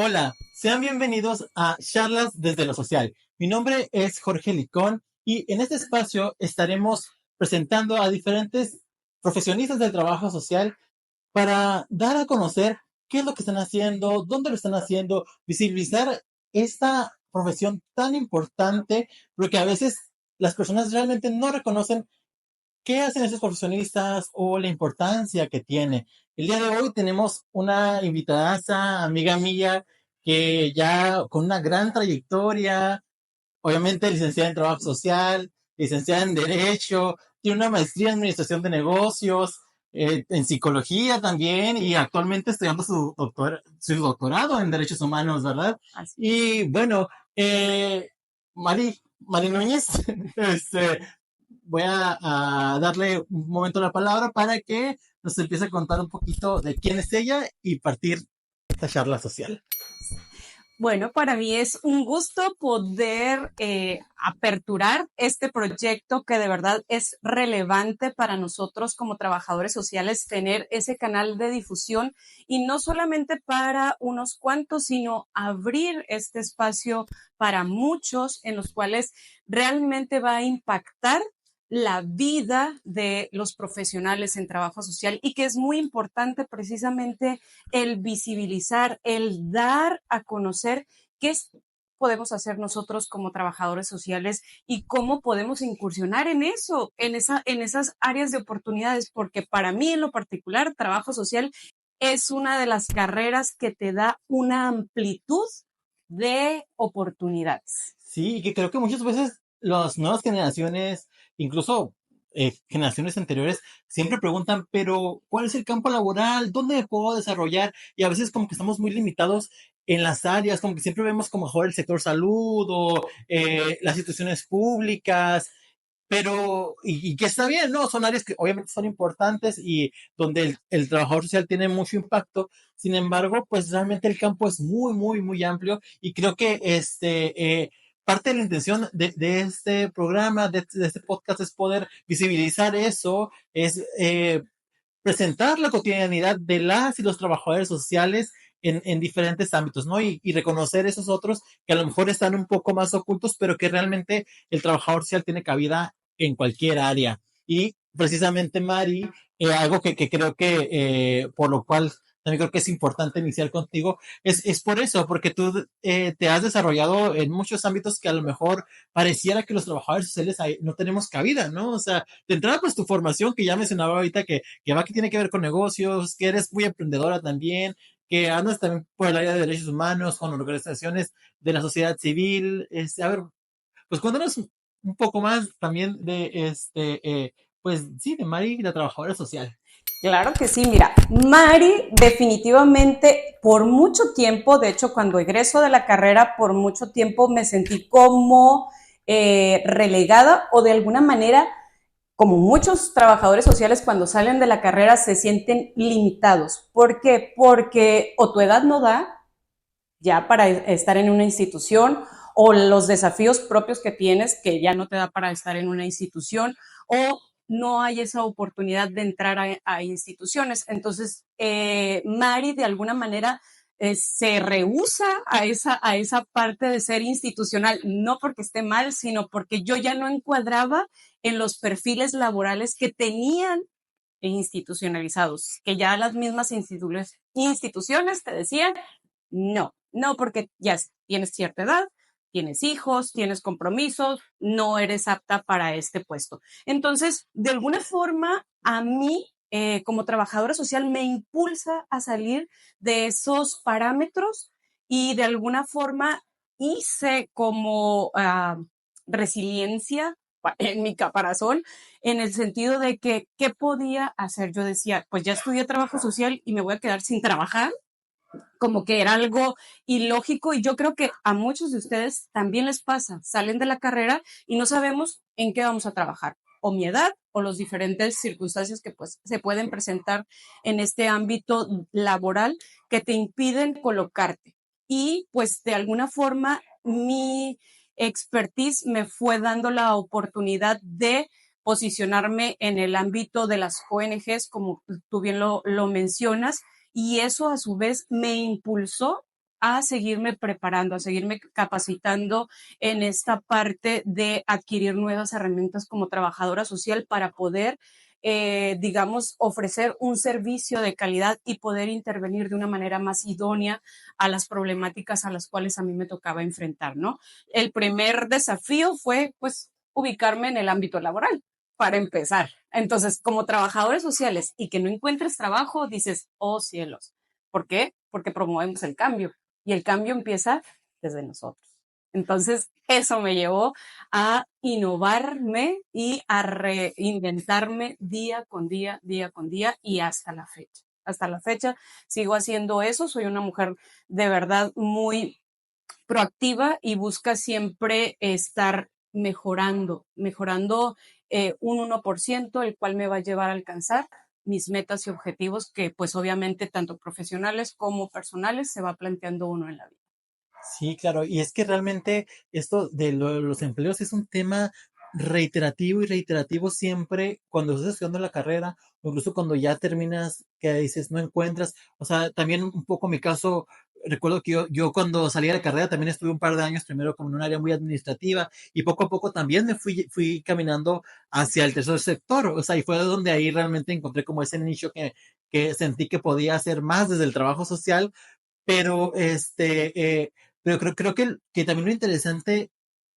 Hola, sean bienvenidos a Charlas desde lo Social. Mi nombre es Jorge Licón y en este espacio estaremos presentando a diferentes profesionistas del trabajo social para dar a conocer qué es lo que están haciendo, dónde lo están haciendo, visibilizar esta profesión tan importante, porque a veces las personas realmente no reconocen qué hacen esos profesionistas o la importancia que tiene. El día de hoy tenemos una invitada, amiga mía, que ya con una gran trayectoria, obviamente licenciada en Trabajo Social, licenciada en Derecho, tiene una maestría en Administración de Negocios, en Psicología también, y actualmente estudiando su doctorado en Derechos Humanos, ¿verdad? Así. Y bueno, Mari Núñez, este, voy a darle un momento la palabra para que nos empiece a contar un poquito de quién es ella y partir esta charla social. Bueno, para mí es un gusto poder aperturar este proyecto que de verdad es relevante para nosotros como trabajadores sociales, tener ese canal de difusión y no solamente para unos cuantos, sino abrir este espacio para muchos en los cuales realmente va a impactar la vida de los profesionales en trabajo social y que es muy importante precisamente el visibilizar, el dar a conocer qué podemos hacer nosotros como trabajadores sociales y cómo podemos incursionar en eso, en esas áreas de oportunidades, porque para mí en lo particular, trabajo social es una de las carreras que te da una amplitud de oportunidades. Sí, y que creo que muchas veces las nuevas generaciones, incluso generaciones anteriores, siempre preguntan, pero ¿cuál es el campo laboral? ¿Dónde me puedo desarrollar? Y a veces como que estamos muy limitados en las áreas, como que siempre vemos como mejor el sector salud o las instituciones públicas, pero, y que está bien, ¿no? Son áreas que obviamente son importantes y donde el trabajador social tiene mucho impacto. Sin embargo, pues realmente el campo es muy, muy, muy amplio y creo que parte de la intención de este programa, de este podcast, es poder visibilizar eso, es presentar la cotidianidad de las y los trabajadores sociales en diferentes ámbitos, ¿no? Y reconocer esos otros que a lo mejor están un poco más ocultos, pero que realmente el trabajador social tiene cabida en cualquier área. Y precisamente, Mari, algo que creo que, por lo cual también creo que es importante iniciar contigo, es por eso, porque tú te has desarrollado en muchos ámbitos que a lo mejor pareciera que los trabajadores sociales no tenemos cabida, ¿no? O sea, de entrada, pues tu formación, que ya mencionaba ahorita, que tiene que ver con negocios, que eres muy emprendedora también, que andas también por el área de derechos humanos, con organizaciones de la sociedad civil. A ver, pues cuéntanos un poco más también de pues sí, de Mari, la trabajadora social. Claro que sí, mira, Mari definitivamente por mucho tiempo, de hecho cuando egreso de la carrera, por mucho tiempo me sentí como relegada o de alguna manera, como muchos trabajadores sociales cuando salen de la carrera se sienten limitados. ¿Por qué? Porque o tu edad no da ya para estar en una institución o los desafíos propios que tienes que ya no te da para estar en una institución o no hay esa oportunidad de entrar a instituciones. Entonces, Mari de alguna manera se rehúsa a esa parte de ser institucional, no porque esté mal, sino porque yo ya no encuadraba en los perfiles laborales que tenían institucionalizados, que ya las mismas instituciones te decían, no, no, porque ya tienes cierta edad, tienes hijos, tienes compromisos, no eres apta para este puesto. Entonces, de alguna forma, a mí, como trabajadora social, me impulsa a salir de esos parámetros y de alguna forma hice como resiliencia en mi caparazón, en el sentido de que, ¿qué podía hacer? Yo decía, pues ya estudié trabajo social y me voy a quedar sin trabajar, como que era algo ilógico y yo creo que a muchos de ustedes también les pasa, salen de la carrera y no sabemos en qué vamos a trabajar, o mi edad o las diferentes circunstancias que pues se pueden presentar en este ámbito laboral que te impiden colocarte. Y pues de alguna forma mi expertise me fue dando la oportunidad de posicionarme en el ámbito de las ONGs, como tú bien lo mencionas, y eso a su vez me impulsó a seguirme preparando, a seguirme capacitando en esta parte de adquirir nuevas herramientas como trabajadora social para poder, digamos, ofrecer un servicio de calidad y poder intervenir de una manera más idónea a las problemáticas a las cuales a mí me tocaba enfrentar, ¿no? El primer desafío fue, pues, ubicarme en el ámbito laboral, para empezar. Entonces, como trabajadores sociales y que no encuentres trabajo, dices, oh cielos. ¿Por qué? Porque promovemos el cambio y el cambio empieza desde nosotros. Entonces, eso me llevó a innovarme y a reinventarme día con día y hasta la fecha. Hasta la fecha sigo haciendo eso. Soy una mujer de verdad muy proactiva y busca siempre estar mejorando un 1%, el cual me va a llevar a alcanzar mis metas y objetivos que pues obviamente tanto profesionales como personales se va planteando uno en la vida. Sí, claro, y es que realmente esto de los empleos es un tema reiterativo y reiterativo siempre cuando estás estudiando la carrera o incluso cuando ya terminas, que dices no encuentras, o sea, también un poco mi caso, recuerdo que yo cuando salí de la carrera también estuve un par de años primero como en un área muy administrativa y poco a poco también fui caminando hacia el tercer sector, o sea, y fue donde ahí realmente encontré como ese nicho que sentí que podía hacer más desde el trabajo social, pero pero creo que también lo interesante,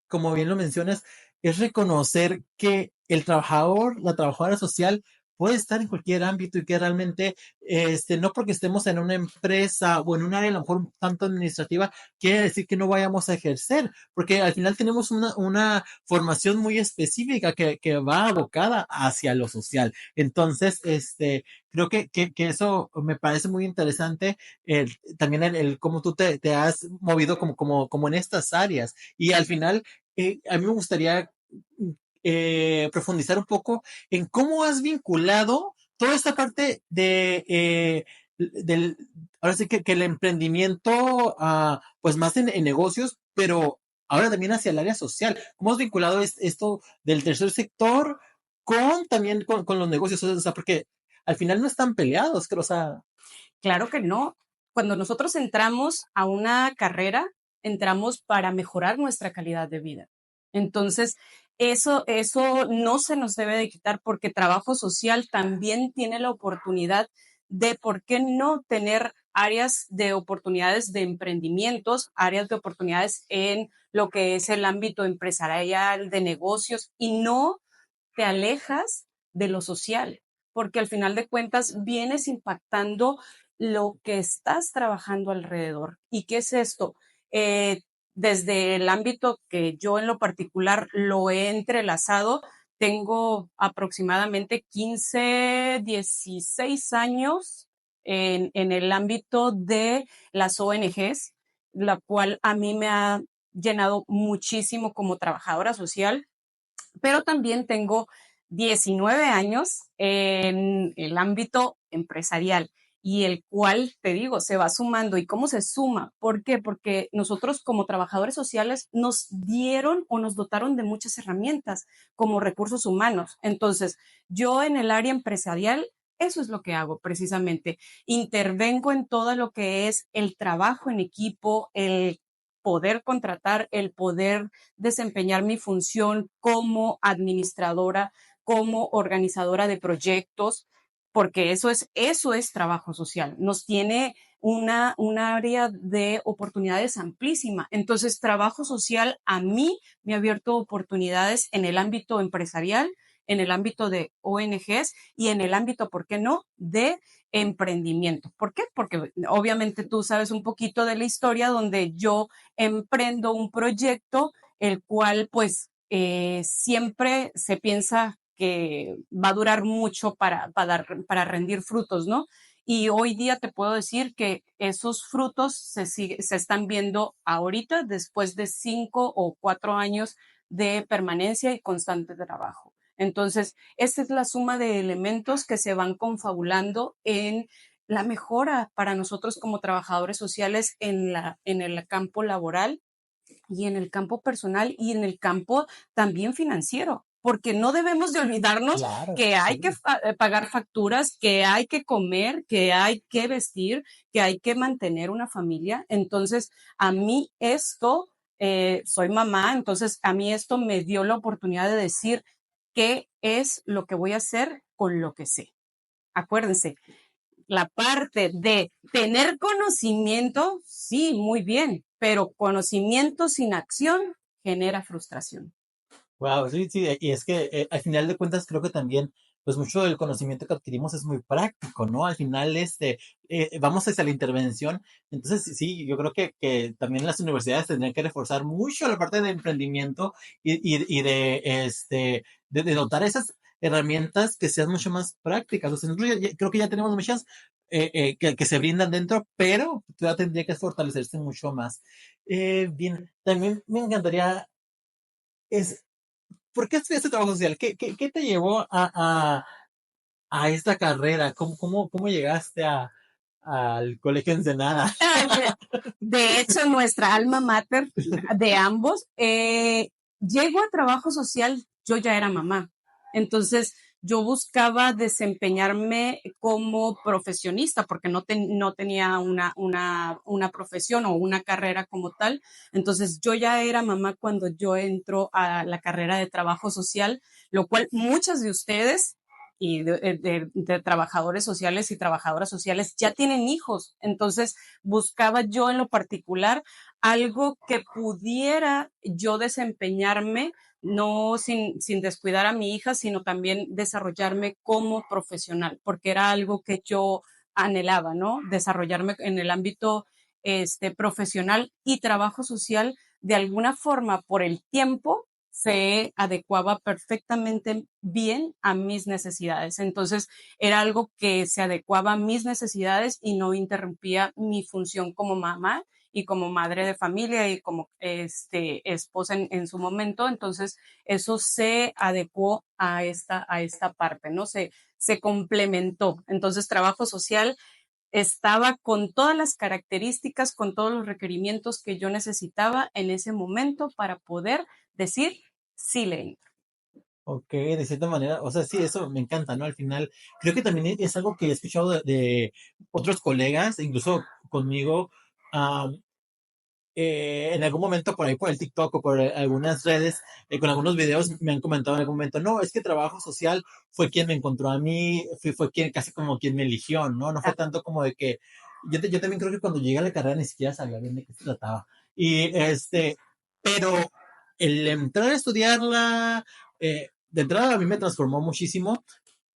como bien lo mencionas, es reconocer que el trabajador, la trabajadora social puede estar en cualquier ámbito y que realmente, no porque estemos en una empresa o en un área a lo mejor un tanto administrativa, quiere decir que no vayamos a ejercer, porque al final tenemos una formación muy específica que va abocada hacia lo social. Entonces, creo que eso me parece muy interesante, también el cómo tú te has movido como en estas áreas. Y al final, a mí me gustaría profundizar un poco en cómo has vinculado toda esta parte del, ahora sí que el emprendimiento, pues más en negocios, pero ahora también hacia el área social. ¿Cómo has vinculado esto del tercer sector con también con los negocios? O sea, porque al final no están peleados, creo, o sea, Claro que no. Cuando nosotros entramos a una carrera, entramos para mejorar nuestra calidad de vida. Entonces, eso no se nos debe de quitar porque trabajo social también tiene la oportunidad de, ¿por qué no tener áreas de oportunidades de emprendimientos, áreas de oportunidades en lo que es el ámbito empresarial, de negocios, y no te alejas de lo social, porque al final de cuentas vienes impactando lo que estás trabajando alrededor. ¿Y qué es esto? Desde el ámbito que yo en lo particular lo he entrelazado, tengo aproximadamente 15, 16 años en el ámbito de las ONGs, la cual a mí me ha llenado muchísimo como trabajadora social, pero también tengo 19 años en el ámbito empresarial y el cual, te digo, se va sumando. ¿Y cómo se suma? ¿Por qué? Porque nosotros como trabajadores sociales nos dieron o nos dotaron de muchas herramientas como recursos humanos. Entonces, yo en el área empresarial, eso es lo que hago precisamente. Intervengo en todo lo que es el trabajo en equipo, el poder contratar, el poder desempeñar mi función como administradora, como organizadora de proyectos, porque eso es trabajo social. Nos tiene un área de oportunidades amplísima. Entonces, trabajo social a mí me ha abierto oportunidades en el ámbito empresarial, en el ámbito de ONGs y en el ámbito, ¿por qué no?, de emprendimiento. ¿Por qué? Porque obviamente tú sabes un poquito de la historia donde yo emprendo un proyecto el cual pues siempre se piensa que va a durar mucho para rendir frutos, ¿no? Y hoy día te puedo decir que esos frutos se están viendo ahorita después de 5 o 4 años de permanencia y constante trabajo. Entonces, esta es la suma de elementos que se van confabulando en la mejora para nosotros como trabajadores sociales en el campo laboral y en el campo personal y en el campo también financiero, porque no debemos de olvidarnos Claro, que hay que sí. pagar facturas, que hay que comer, que hay que vestir, que hay que mantener una familia. Entonces, a mí esto, soy mamá, entonces a mí esto me dio la oportunidad de decir qué es lo que voy a hacer con lo que sé. Acuérdense, la parte de tener conocimiento, sí, muy bien, pero conocimiento sin acción genera frustración. Wow, sí, sí, y es que al final de cuentas creo que también, pues mucho del conocimiento que adquirimos es muy práctico, ¿no? Al final, vamos hacia la intervención, entonces sí, yo creo que también las universidades tendrían que reforzar mucho la parte de emprendimiento y de dotar esas herramientas que sean mucho más prácticas. O sea, nosotros creo que ya tenemos muchas que se brindan dentro, pero todavía tendría que fortalecerse mucho más. Bien, también me encantaría es ¿por qué estudiaste trabajo social? ¿Qué te llevó a esta carrera? ¿Cómo llegaste al Colegio Ensenada? De hecho, nuestra alma mater de ambos, llego a trabajo social, yo ya era mamá. Entonces, yo buscaba desempeñarme como profesionista porque no tenía una profesión o una carrera como tal. Entonces, yo ya era mamá cuando yo entro a la carrera de trabajo social, lo cual muchas de ustedes y de trabajadores sociales y trabajadoras sociales ya tienen hijos. Entonces, buscaba yo en lo particular algo que pudiera yo desempeñarme, no sin descuidar a mi hija, sino también desarrollarme como profesional, porque era algo que yo anhelaba, ¿no? Desarrollarme en el ámbito profesional y trabajo social de alguna forma por el tiempo se adecuaba perfectamente bien a mis necesidades. Entonces, era algo que se adecuaba a mis necesidades y no interrumpía mi función como mamá y como madre de familia y como esposa en su momento. Entonces, eso se adecuó a esta parte, ¿no? Se complementó. Entonces, trabajo social estaba con todas las características, con todos los requerimientos que yo necesitaba en ese momento para poder decir sí le entro. Ok, de cierta manera, o sea, sí, eso me encanta, ¿no? Al final, creo que también es algo que he escuchado de otros colegas, incluso conmigo, en algún momento por ahí por el TikTok o por algunas redes, con algunos videos me han comentado en algún momento, no, es que trabajo social fue quien me encontró a mí, fue quien casi como quien me eligió, ¿no? No fue tanto como de que, yo también creo que cuando llegué a la carrera ni siquiera sabía bien de qué se trataba. Y pero el entrar a estudiarla, de entrada a mí me transformó muchísimo,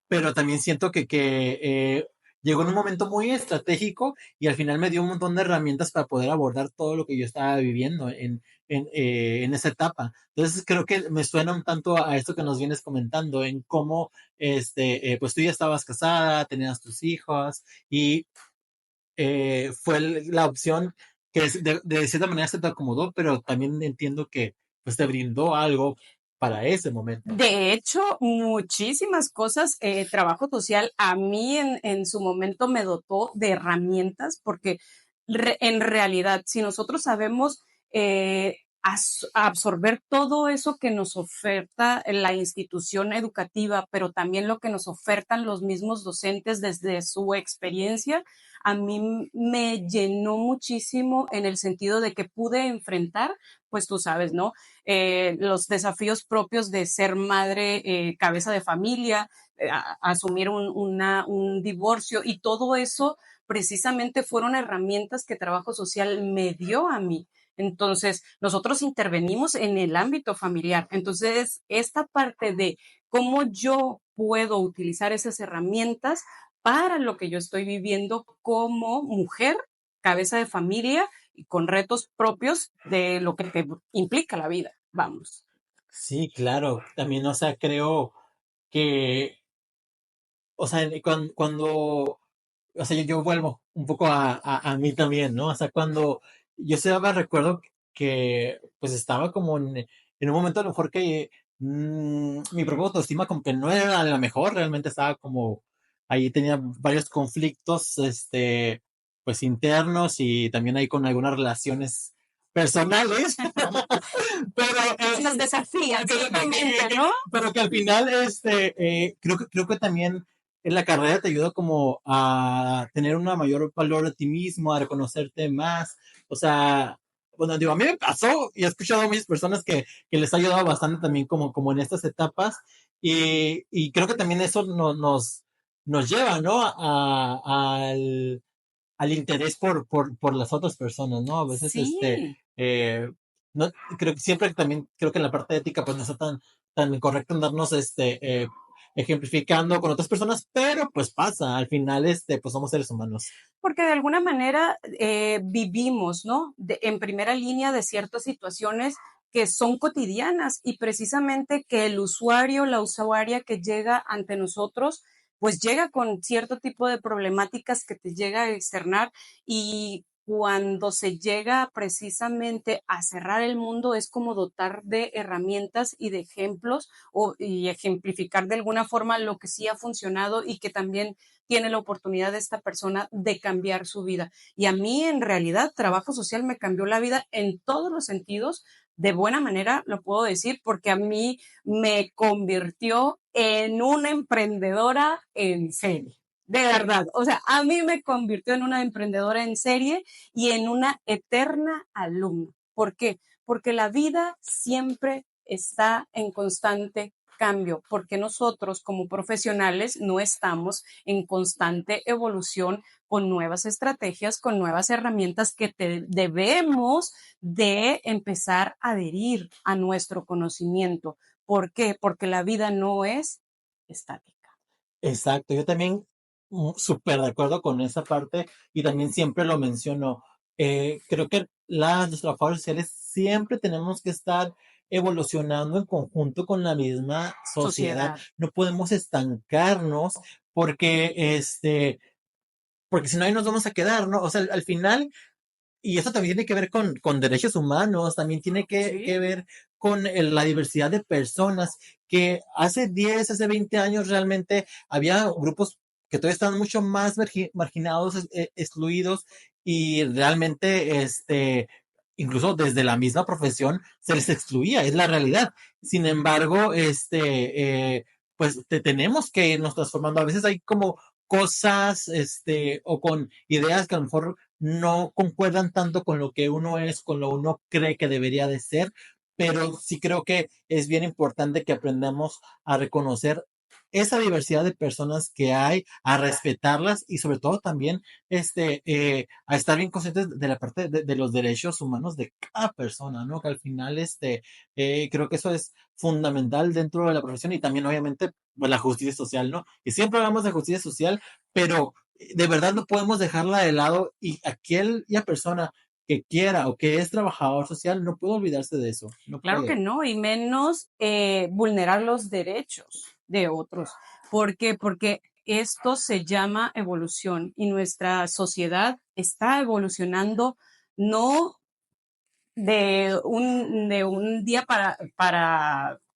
pero también siento que llegó en un momento muy estratégico y al final me dio un montón de herramientas para poder abordar todo lo que yo estaba viviendo en esa etapa. Entonces creo que me suena un tanto a esto que nos vienes comentando, en cómo pues tú ya estabas casada, tenías tus hijos y fue la opción que de cierta manera se te acomodó, pero también entiendo que pues te brindó algo para ese momento. De hecho, muchísimas cosas, trabajo social a mí en su momento me dotó de herramientas porque en realidad, si nosotros sabemos absorber todo eso que nos oferta la institución educativa, pero también lo que nos ofertan los mismos docentes desde su experiencia, a mí me llenó muchísimo en el sentido de que pude enfrentar, pues tú sabes, ¿no? Los desafíos propios de ser madre, cabeza de familia, asumir un divorcio y todo eso precisamente fueron herramientas que trabajo social me dio a mí. Entonces, nosotros intervenimos en el ámbito familiar. Entonces, esta parte de cómo yo puedo utilizar esas herramientas para lo que yo estoy viviendo como mujer, cabeza de familia y con retos propios de lo que te implica la vida. Vamos. Sí, claro, también, o sea, creo que, o sea, o sea, yo vuelvo un poco a mí también, ¿no? O sea, cuando yo estaba, recuerdo que, pues estaba como en un momento a lo mejor que mi propia autoestima como que no era la mejor, realmente estaba como, ahí tenía varios conflictos, pues internos y también ahí con algunas relaciones personales. pero Nos desafían totalmente, ¿no? pero que al final, creo que también en la carrera te ayuda como a tener una mayor valor de ti mismo, a reconocerte más. O sea, bueno, digo, a mí me pasó y he escuchado a muchas personas que les ha ayudado bastante también como en estas etapas. Y creo que también eso nos lleva, ¿no? Al interés por las otras personas, ¿no? A veces, Sí, eh, no, creo que siempre también, creo que en la parte ética, pues no está tan correcto en darnos, ejemplificando con otras personas, pero pues pasa, al final, pues somos seres humanos. porque de alguna manera vivimos, ¿no? En primera línea de ciertas situaciones que son cotidianas y precisamente que el usuario, la usuaria que llega ante nosotros, pues llega con cierto tipo de problemáticas que te llega a externar y cuando se llega precisamente a cerrar el mundo es como dotar de herramientas y de ejemplos y ejemplificar de alguna forma lo que sí ha funcionado y que también tiene la oportunidad de esta persona de cambiar su vida. Y a mí en realidad trabajo social me cambió la vida en todos los sentidos, de buena manera lo puedo decir, porque a mí me convirtió en una emprendedora en serie. De verdad, o sea, a mí me convirtió en una emprendedora en serie y en una eterna alumna. ¿Por qué? Porque la vida siempre está en constante cambio, porque nosotros como profesionales no estamos en constante evolución con nuevas estrategias, con nuevas herramientas que debemos de empezar a adherir a nuestro conocimiento. ¿Por qué? Porque la vida no es estática. Exacto, yo también súper de acuerdo con esa parte y también siempre lo menciono. Creo que los trabajadores sociales siempre tenemos que estar evolucionando en conjunto con la misma sociedad. Sociedad. No podemos estancarnos porque, porque si no ahí nos vamos a quedar, ¿no? O sea, al final y eso también tiene que ver con derechos humanos, también tiene que Sí, ver con la diversidad de personas, que hace 10 hace 20 años realmente había grupos que todavía estaban mucho más marginados, excluidos, y realmente, incluso desde la misma profesión se les excluía, es la realidad. Sin embargo, pues tenemos que irnos transformando. A veces hay como cosas, o con ideas que a lo mejor no concuerdan tanto con lo que uno es, con lo que uno cree que debería de ser, pero sí creo que es bien importante que aprendamos a reconocer esa diversidad de personas que hay, a respetarlas y sobre todo también a estar bien conscientes de la parte de los derechos humanos de cada persona, ¿no? Que al final creo que eso es fundamental dentro de la profesión y también obviamente pues, la justicia social, ¿no? Y siempre hablamos de justicia social, pero de verdad no podemos dejarla de lado y aquella persona que quiera o que es trabajador social no puede olvidarse de eso, no claro que puede. no, y menos vulnerar los derechos de otros. ¿Por qué? Porque esto se llama evolución y nuestra sociedad está evolucionando no de un día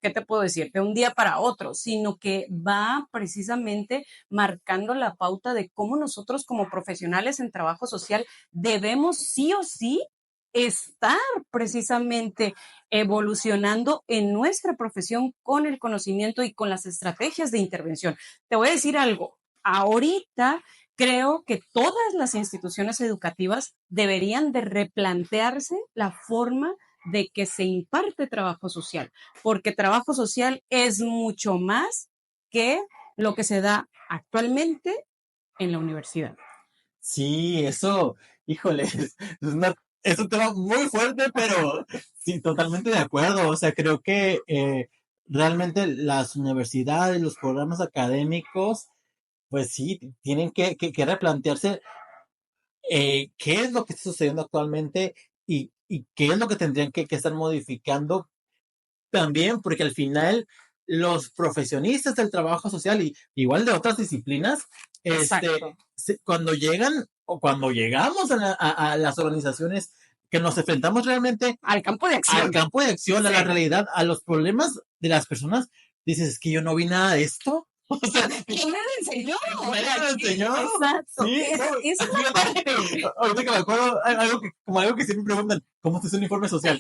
¿qué te puedo decir? De un día para otro, sino que va precisamente marcando la pauta de cómo nosotros como profesionales en trabajo social debemos sí o sí estar precisamente evolucionando en nuestra profesión con el conocimiento y con las estrategias de intervención. Te voy a decir algo, ahorita creo que todas las instituciones educativas deberían de replantearse la forma de que se imparte trabajo social, porque trabajo social es mucho más que lo que se da actualmente en la universidad. Sí, eso, híjole, es un tema muy fuerte, pero sí, totalmente de acuerdo. O sea, creo que realmente las universidades, los programas académicos, pues sí, tienen que replantearse qué es lo que está sucediendo actualmente y qué es lo que tendrían que estar modificando también, porque al final los profesionistas del trabajo social y igual de otras disciplinas, Exacto. cuando llegan o cuando llegamos a las organizaciones que nos enfrentamos realmente Al campo de al acción. campo de acción, a la Sí. realidad, a los problemas de las personas, dices, es que yo no vi nada de esto. O sea, ¿Quién me lo enseñó? O ¿quién sea, me lo enseñó? exacto. Sí, no, Esa es la fíjate, parte. ahorita que me acuerdo, como algo que siempre me preguntan, ¿cómo es un informe social?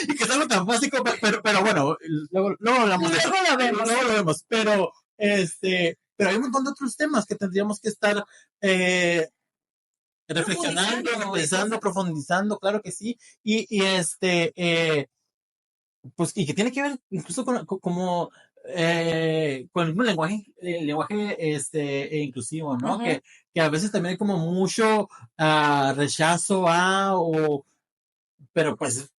Y que es algo tan básico, pero bueno, luego hablamos de eso, Luego lo vemos. luego lo vemos, pero hay un montón de otros temas que tendríamos que estar eh, reflexionando, pensando, profundizando, claro que sí, y pues, y que tiene que ver incluso con el mismo lenguaje, el lenguaje inclusivo, ¿no? Ujú. Que a veces también hay como mucho rechazo pero pues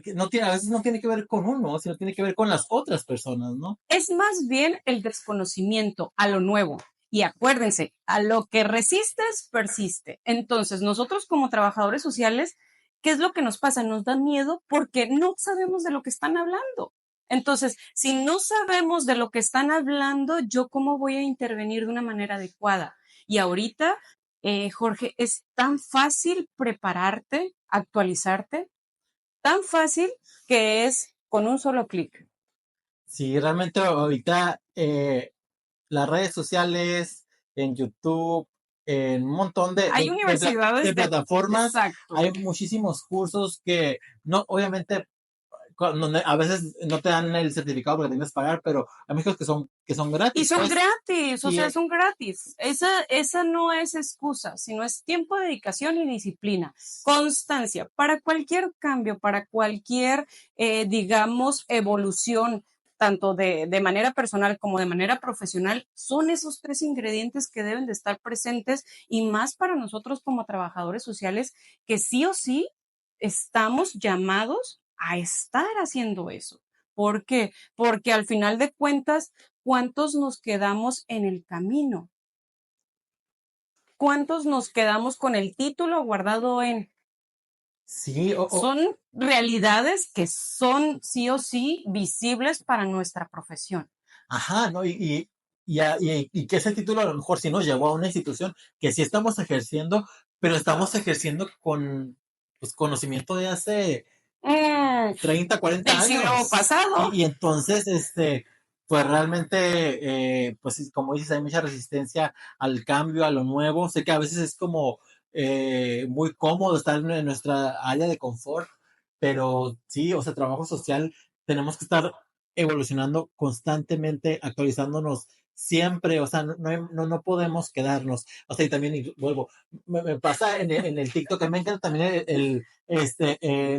que no tiene, a veces no tiene que ver con uno, sino tiene que ver con las otras personas, ¿no? Es más bien el desconocimiento a lo nuevo. Y acuérdense, a lo que resistes, persiste. Entonces, nosotros como trabajadores sociales, ¿qué es lo que nos pasa? Nos da miedo porque no sabemos de lo que están hablando. Entonces, si no sabemos de lo que están hablando, ¿yo cómo voy a intervenir de una manera adecuada? Y ahorita, Jorge, es tan fácil prepararte, actualizarte, tan fácil que es con un solo clic. Sí, realmente ahorita las redes sociales, en YouTube, en un montón Hay de universidades de... plataformas, Exacto. hay muchísimos cursos que no, obviamente, a veces no te dan el certificado porque tienes que pagar, pero hay muchos que son Y gratis, son pues, gratis, o y sea, son gratis. Esa no es excusa, sino es tiempo, dedicación y disciplina. Constancia para cualquier cambio, para cualquier, digamos, evolución, tanto de manera personal como de manera profesional, son esos tres ingredientes que deben de estar presentes y más para nosotros como trabajadores sociales, que sí o sí estamos llamados a estar haciendo eso. ¿Por qué? Porque al final de cuentas, ¿cuántos nos quedamos en el camino? ¿Cuántos nos quedamos con el título guardado en? sí, Son realidades que son sí o sí visibles para nuestra profesión. ajá, ¿no? Y que ese título a lo mejor sí nos llevó a una institución que sí estamos ejerciendo, pero estamos ejerciendo con pues, conocimiento de hace Mm, 30, 40 del siglo años. pasado. Y entonces, pues realmente, pues como dices, hay mucha resistencia al cambio, a lo nuevo. Sé que a veces es como muy cómodo estar en nuestra área de confort, pero sí, o sea, trabajo social, tenemos que estar evolucionando constantemente, actualizándonos siempre, o sea, no podemos quedarnos. O sea, y también, y vuelvo, me pasa en el TikTok, que me encanta también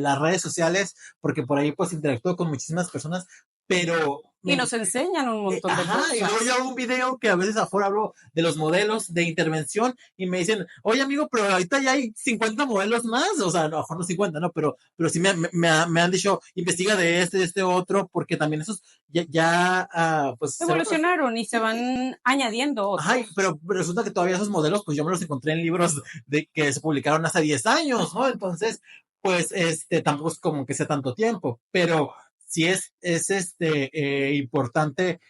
las redes sociales, porque por ahí pues interactúo con muchísimas personas, pero Y nos enseñan un montón de ajá, y luego yo cosas. hago un video que a veces afuera hablo de los modelos de intervención y me dicen, oye amigo, pero ahorita ya hay 50 modelos más, o sea, no, a lo mejor no 50, no, pero sí me han dicho, investiga de este otro, porque también esos pues se van, Evolucionaron y se sí, van añadiendo ajá, otros. pero resulta que todavía esos modelos, pues yo me los encontré en libros de que se publicaron hace 10 años, ¿no? Entonces, pues, tampoco es como que sea tanto tiempo, pero sí es importante,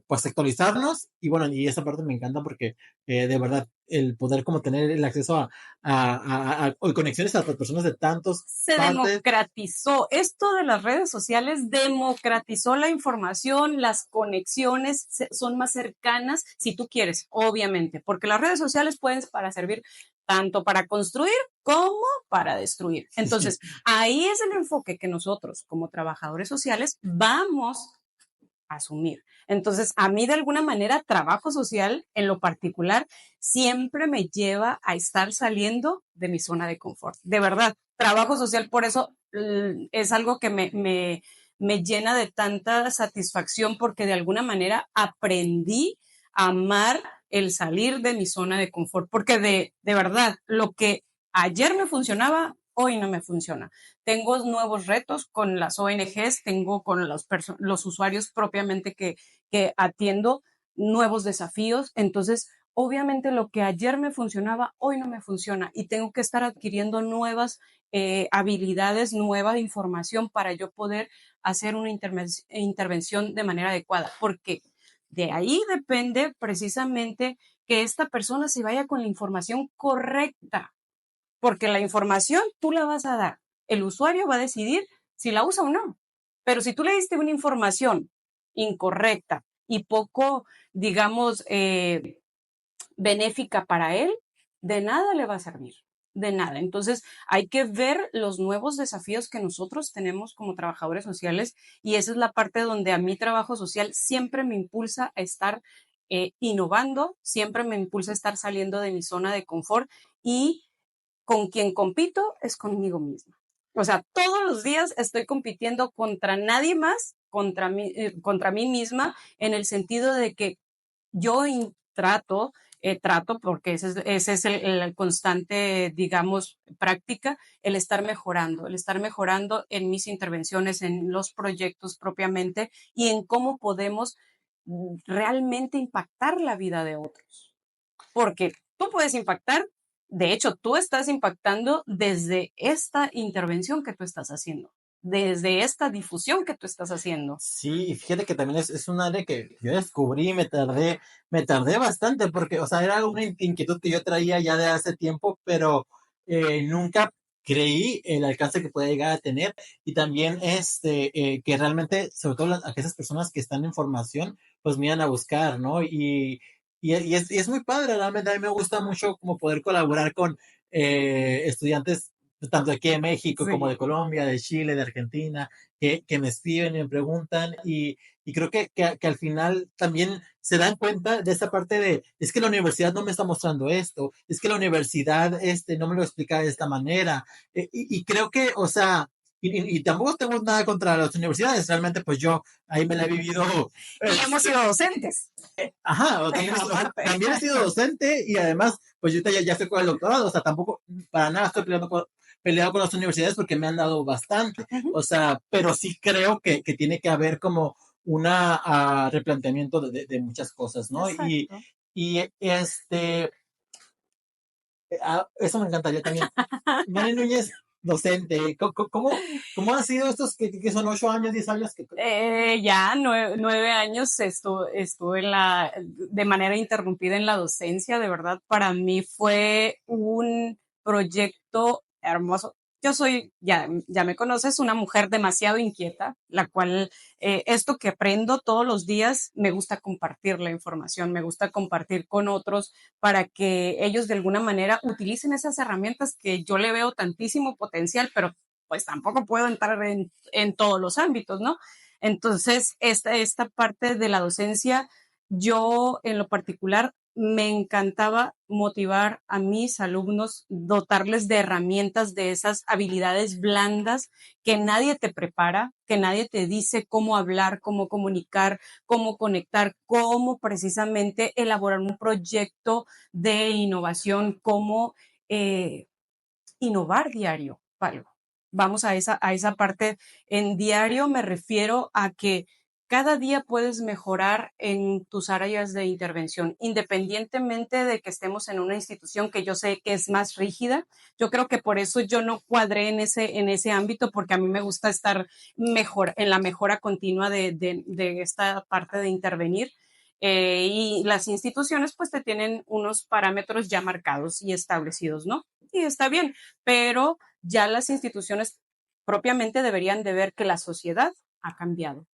pues, actualizarnos, y bueno, y esa parte me encanta porque, de verdad, el poder como tener el acceso o conexiones a personas de tantos Se partes. democratizó. Esto de las redes sociales democratizó la información, las conexiones son más cercanas, si tú quieres, obviamente, porque las redes sociales pueden para servir tanto para construir como para destruir. Entonces, ahí es el enfoque que nosotros, como trabajadores sociales, vamos asumir. Entonces, a mí de alguna manera, trabajo social en lo particular siempre me lleva a estar saliendo de mi zona de confort. De verdad, trabajo social por eso es algo que me llena de tanta satisfacción porque de alguna manera aprendí a amar el salir de mi zona de confort, porque de verdad, lo que ayer me funcionaba, hoy no me funciona. Tengo nuevos retos con las ONGs, tengo con los usuarios propiamente que atiendo nuevos desafíos. Entonces, obviamente lo que ayer me funcionaba, hoy no me funciona y tengo que estar adquiriendo nuevas habilidades, nueva información para yo poder hacer una intervención de manera adecuada, porque de ahí depende precisamente que esta persona se vaya con la información correcta, porque la información tú la vas a dar. El usuario va a decidir si la usa o no. Pero si tú le diste una información incorrecta y poco, digamos, benéfica para él, de nada le va a servir, de nada. Entonces, hay que ver los nuevos desafíos que nosotros tenemos como trabajadores sociales y esa es la parte donde a mi trabajo social siempre me impulsa a estar innovando, siempre me impulsa a estar saliendo de mi zona de confort y con quien compito es conmigo misma. O sea, todos los días estoy compitiendo contra nadie más, contra mí misma, en el sentido de que yo trato, porque ese es el constante, digamos, práctica, el estar mejorando en mis intervenciones, en los proyectos propiamente y en cómo podemos realmente impactar la vida de otros. Porque tú puedes impactar, de hecho, tú estás impactando desde esta intervención que tú estás haciendo, desde esta difusión que tú estás haciendo. Sí, y fíjate que también es un área que yo descubrí y me tardé bastante porque, o sea, era una inquietud que yo traía ya de hace tiempo, pero nunca creí el alcance que puede llegar a tener y también que realmente, sobre todo aquellas personas que están en formación, pues me iban a buscar, ¿no? Y es muy padre, realmente a mí me gusta mucho como poder colaborar con estudiantes tanto aquí de México como Sí. de Colombia, de Chile, de Argentina que me escriben y me preguntan y creo que al final también se dan cuenta de esa parte de, es que la universidad no me está mostrando esto, es que la universidad no me lo explica de esta manera. Y creo que, o sea, y tampoco tengo nada contra las universidades, realmente pues yo ahí me la he vivido. Y hemos sido docentes. Ajá, o sea, también he sido docente y además, pues yo ya estoy con el doctorado, o sea, tampoco para nada estoy peleado con las universidades porque me han dado bastante, o sea, pero sí creo que tiene que haber como una replanteamiento de muchas cosas, ¿no? Exacto. Y eso me encantaría también. Mari Núñez, docente, ¿cómo han sido estos que son 8 años, 10 años? Ya 9 años estuve de manera interrumpida en la docencia. De verdad, para mí fue un proyecto hermoso. Yo soy, ya me conoces, una mujer demasiado inquieta, la cual esto que aprendo todos los días, me gusta compartir la información, me gusta compartir con otros para que ellos de alguna manera utilicen esas herramientas que yo le veo tantísimo potencial, pero pues tampoco puedo entrar en todos los ámbitos, ¿no? Entonces, esta parte de la docencia, yo en lo particular me encantaba motivar a mis alumnos, dotarles de herramientas, de esas habilidades blandas que nadie te prepara, que nadie te dice cómo hablar, cómo comunicar, cómo conectar, cómo precisamente elaborar un proyecto de innovación, cómo innovar diario, Pablo. Vamos a esa parte. En diario me refiero a que cada día puedes mejorar en tus áreas de intervención, independientemente de que estemos en una institución que yo sé que es más rígida. Yo creo que por eso yo no cuadré en ese ámbito, porque a mí me gusta estar en la mejora continua de esta parte de intervenir. Y las instituciones pues te tienen unos parámetros ya marcados y establecidos, ¿no? Y está bien, pero ya las instituciones propiamente deberían de ver que la sociedad ha cambiado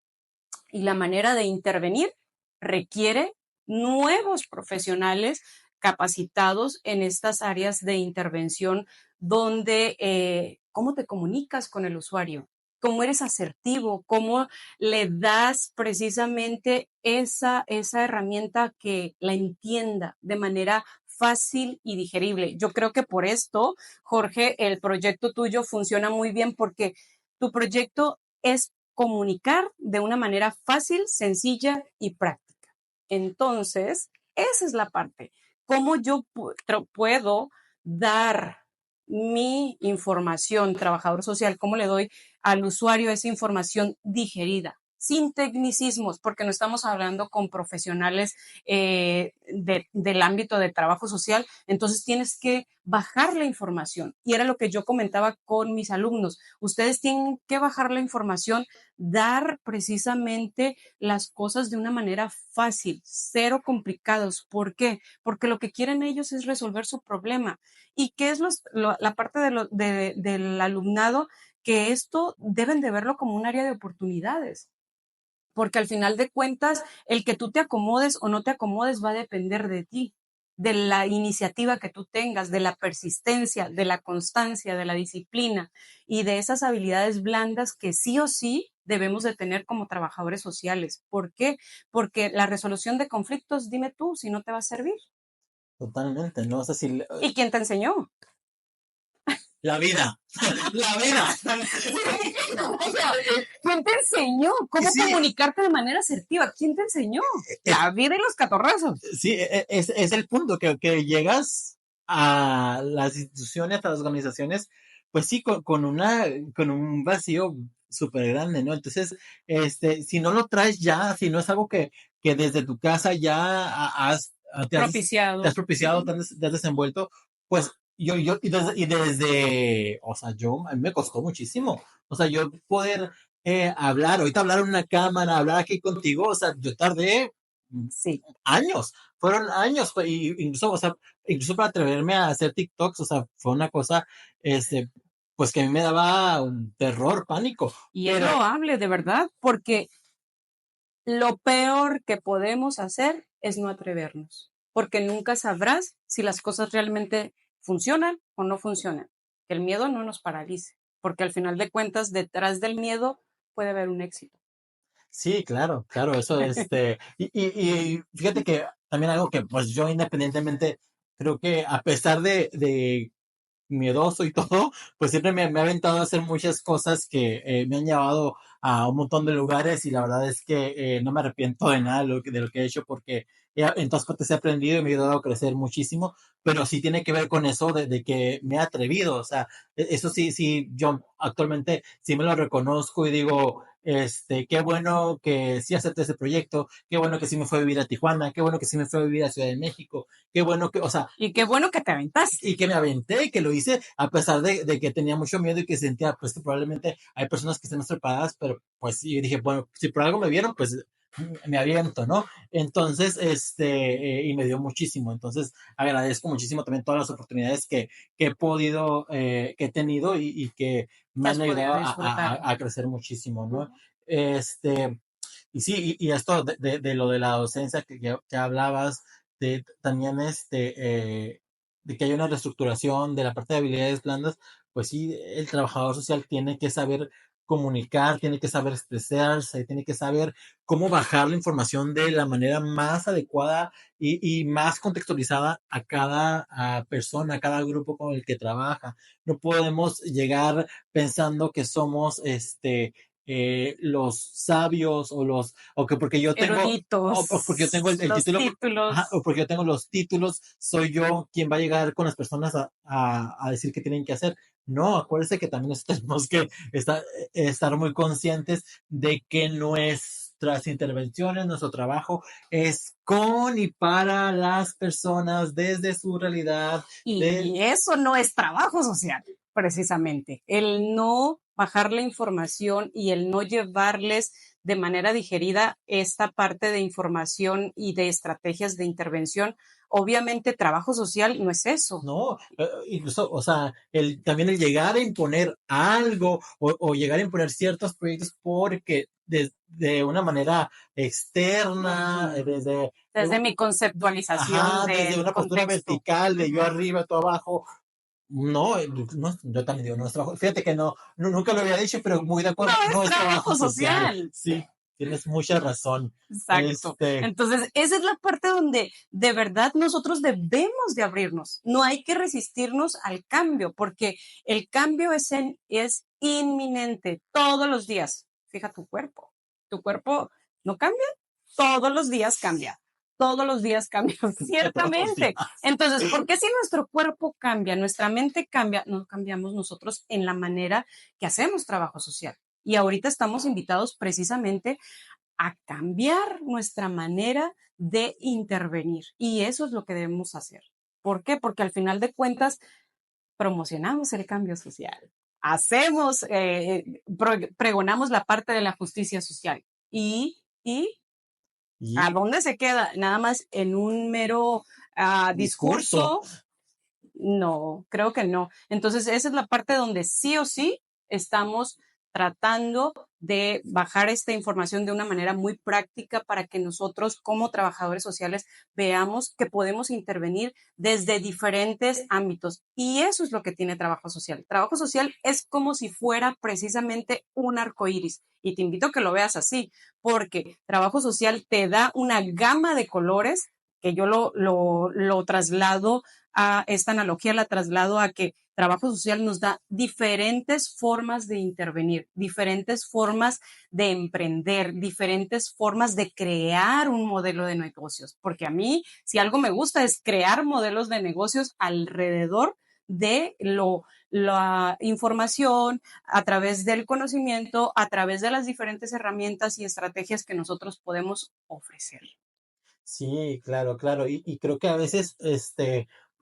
y la manera de intervenir requiere nuevos profesionales capacitados en estas áreas de intervención donde cómo te comunicas con el usuario, cómo eres asertivo, cómo le das precisamente esa herramienta que la entienda de manera fácil y digerible. Yo creo que por esto, Jorge, el proyecto tuyo funciona muy bien porque tu proyecto es comunicar de una manera fácil, sencilla y práctica. Entonces, esa es la parte. ¿Cómo yo puedo dar mi información, trabajador social, cómo le doy al usuario esa información digerida, sin tecnicismos, porque no estamos hablando con profesionales del ámbito de trabajo social, entonces tienes que bajar la información. Y era lo que yo comentaba con mis alumnos. Ustedes tienen que bajar la información, dar precisamente las cosas de una manera fácil, cero complicados. ¿Por qué? Porque lo que quieren ellos es resolver su problema. ¿Y qué es la parte del alumnado? Que esto deben de verlo como un área de oportunidades. porque al final de cuentas, el que tú te acomodes o no te acomodes va a depender de ti, de la iniciativa que tú tengas, de la persistencia, de la constancia, de la disciplina y de esas habilidades blandas que sí o sí debemos de tener como trabajadores sociales. ¿Por qué? Porque la resolución de conflictos, dime tú, si no te va a servir. Totalmente, ¿no? O sea, si ¿Y quién te enseñó? la vida, la vida. ¿Quién te enseñó cómo Sí, comunicarte de manera asertiva? ¿Quién te enseñó? es, La vida y los catorrazos. sí, es el punto que llegas a las instituciones, a las organizaciones, pues sí, con un vacío súper grande, ¿no? Entonces, si no lo traes ya, si no es algo que desde tu casa ya te has Propiciado. propiciado, te has desenvuelto, pues o sea, a mí me costó muchísimo. O sea, yo poder ahorita hablar en una cámara, hablar aquí contigo, o sea, yo tardé Sí. años, fueron años, y incluso, o sea, incluso para atreverme a hacer TikToks, o sea, fue una cosa, este, pues que a mí me daba un terror, pánico, Y es pero loable, de verdad, porque lo peor que podemos hacer es no atrevernos, porque nunca sabrás si las cosas realmente funcionan o no funcionan. Que el miedo no nos paralice, porque al final de cuentas, detrás del miedo puede haber un éxito. sí, claro, claro, eso, y fíjate que también algo que, pues yo independientemente, creo que a pesar de miedoso y todo, pues siempre me ha aventado a hacer muchas cosas que me han llevado a un montón de lugares y la verdad es que no me arrepiento de nada de lo que he hecho porque en todas partes he aprendido y me ha ayudado a crecer muchísimo, pero sí tiene que ver con eso de que me he atrevido, o sea, eso sí, sí, yo actualmente sí me lo reconozco y digo, qué bueno que sí acepté ese proyecto, qué bueno que sí me fue a vivir a Tijuana, qué bueno que sí me fue a vivir a Ciudad de México, qué bueno que, o sea, Y qué bueno que te aventaste. y que me aventé y que lo hice a pesar de que tenía mucho miedo y que sentía pues que probablemente hay personas que estén más preparadas, pero pues sí, yo dije, bueno, si por algo me vieron, pues me aviento, ¿no? Entonces, y me dio muchísimo. Entonces, agradezco muchísimo también todas las oportunidades que he podido, que he tenido y que Que me has han podido ayudado a, disfrutar. a crecer muchísimo, ¿no? Este, y sí, y esto de lo de la docencia que hablabas, también de que hay una reestructuración de la parte de habilidades blandas, pues sí, el trabajador social tiene que saber comunicar, tiene que saber expresarse, tiene que saber cómo bajar la información de la manera más adecuada y más contextualizada a cada persona, a cada grupo con el que trabaja. No podemos llegar pensando que somos los sabios o que porque yo tengo o porque yo tengo Eruditos, el los título, ajá, o títulos. porque yo tengo los títulos, soy yo quien va a llegar con las personas a decir qué tienen que hacer. No, acuérdense que también tenemos que estar muy conscientes de que nuestras intervenciones, nuestro trabajo es con y para las personas desde su realidad. Y eso no es trabajo social, precisamente. El no bajar la información y el no llevarles de manera digerida esta parte de información y de estrategias de intervención. Obviamente, trabajo social no es eso. No, incluso, o sea, también el llegar a imponer algo o llegar a imponer ciertos proyectos porque de una manera externa, Desde mi conceptualización ajá, desde del una postura contexto. vertical, de yo arriba, tú abajo. No, no, yo también digo, no es trabajo. Fíjate que no, nunca lo había dicho, pero muy de No acuerdo, es no es trabajo trabajo social. social. Sí, tienes mucha razón. Exacto. Este, Entonces, esa es la parte donde de verdad nosotros debemos de abrirnos. No hay que resistirnos al cambio, porque el cambio es inminente todos los días. Fija tu cuerpo. Tu cuerpo no cambia, todos los días cambia. Todos los días cambia, todos los ciertamente. días. Entonces, ¿por qué si nuestro cuerpo cambia, nuestra mente cambia, no cambiamos nosotros en la manera que hacemos trabajo social? Y ahorita estamos invitados precisamente a cambiar nuestra manera de intervenir. Y eso es lo que debemos hacer. ¿Por qué? Porque al final de cuentas promocionamos el cambio social, hacemos, pregonamos la parte de la justicia social. ¿Y a Y dónde se queda? Nada más en un mero discurso. discurso. No, creo que no. Entonces, esa es la parte donde sí o sí estamos tratando de bajar esta información de una manera muy práctica para que nosotros como trabajadores sociales veamos que podemos intervenir desde diferentes ámbitos. Y eso es lo que tiene trabajo social. Trabajo social es como si fuera precisamente un arco iris. Y te invito a que lo veas así, porque trabajo social te da una gama de colores que yo lo traslado a esta analogía, la traslado a que trabajo social nos da diferentes formas de intervenir, diferentes formas de emprender, diferentes formas de crear un modelo de negocios. Porque a mí, si algo me gusta, es crear modelos de negocios alrededor de la información, a través del conocimiento, a través de las diferentes herramientas y estrategias que nosotros podemos ofrecer. Sí, claro, claro. Y creo que a veces,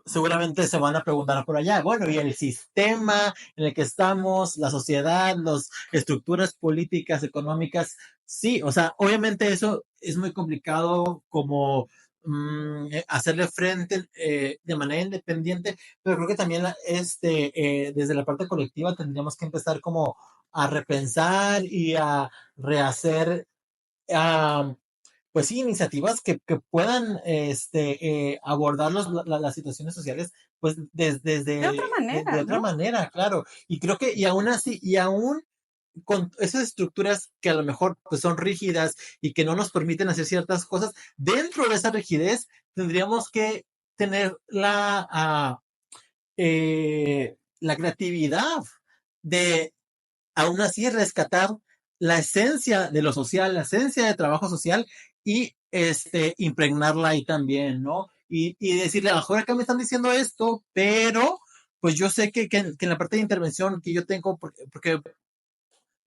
seguramente se van a preguntar por allá, bueno, y el sistema en el que estamos, la sociedad, las estructuras políticas, económicas, sí, o sea, obviamente eso es muy complicado como hacerle frente de manera independiente, pero creo que también desde la parte colectiva tendríamos que empezar como a repensar y a rehacer. ah, pues sí, iniciativas que puedan abordar las situaciones sociales pues De otra de manera, otra ¿no? manera, claro. Y creo que, y aún así, y aún con esas estructuras que a lo mejor pues son rígidas y que no nos permiten hacer ciertas cosas, dentro de esa rigidez tendríamos que tener la creatividad de aún así rescatar la esencia de lo social, la esencia de trabajo social y impregnarla ahí también, ¿no? Y decirle, a lo mejor acá me están diciendo esto, pero pues yo sé que en la parte de intervención que yo tengo, porque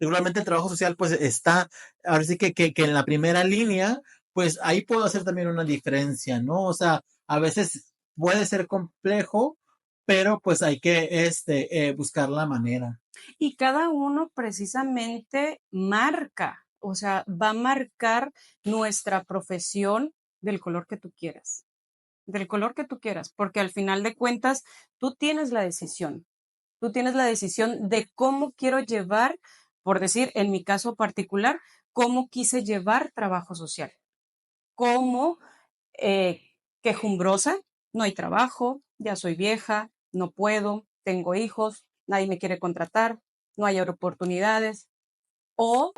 regularmente el trabajo social pues está, ahora sí que en la primera línea, pues ahí puedo hacer también una diferencia, ¿no? O sea, a veces puede ser complejo, pero pues hay que buscar la manera. Y cada uno precisamente marca, o sea, va a marcar nuestra profesión del color que tú quieras, del color que tú quieras, porque al final de cuentas tú tienes la decisión, tú tienes la decisión de cómo quiero llevar, por decir, en mi caso particular, cómo quise llevar trabajo social, cómo eh, quejumbrosa, no hay trabajo, ya soy vieja, no puedo, tengo hijos, nadie me quiere contratar, no hay oportunidades, o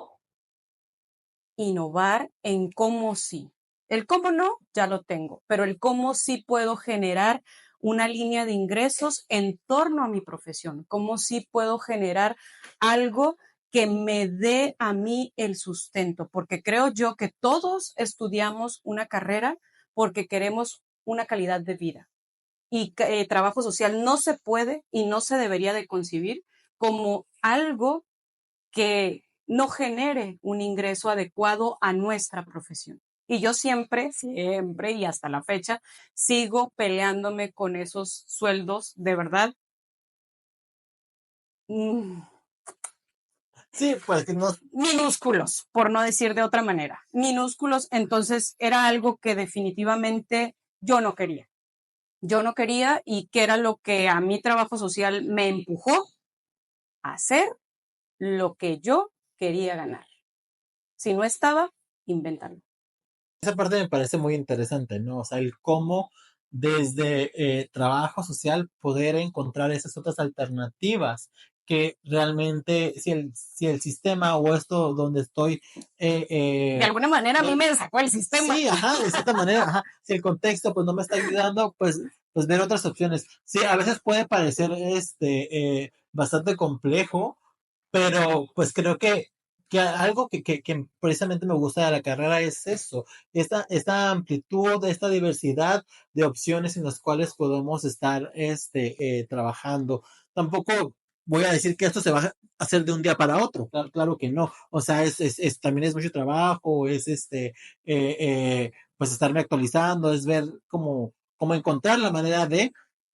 innovar en cómo sí. El cómo no, ya lo tengo, pero el cómo sí puedo generar una línea de ingresos en torno a mi profesión, cómo sí puedo generar algo que me dé a mí el sustento, porque creo yo que todos estudiamos una carrera porque queremos una calidad de vida. Y trabajo social no se puede y no se debería de concebir como algo que no genere un ingreso adecuado a nuestra profesión. Y yo siempre, siempre y hasta la fecha sigo peleándome con esos sueldos de verdad mmm, Sí, pues que no. minúsculos, por no decir de otra manera, minúsculos. Entonces era algo que definitivamente yo no quería. Yo no quería y que era lo que a mi trabajo social me empujó a hacer lo que yo quería ganar. Si no estaba, inventarlo. Esa parte me parece muy interesante, ¿no? O sea, el cómo desde trabajo social poder encontrar esas otras alternativas que realmente si el sistema o esto donde estoy De alguna manera a mí eh, me sacó el sistema. sí, ajá, de cierta manera, ajá, si el contexto pues no me está ayudando, pues ver otras opciones. Sí, a veces puede parecer bastante complejo, pero pues creo que algo que precisamente me gusta de la carrera es eso, esta amplitud, esta diversidad de opciones en las cuales podemos estar trabajando. Tampoco voy a decir que esto se va a hacer de un día para otro, claro, claro que no. O sea, también es mucho trabajo, pues estarme actualizando, es ver cómo encontrar la manera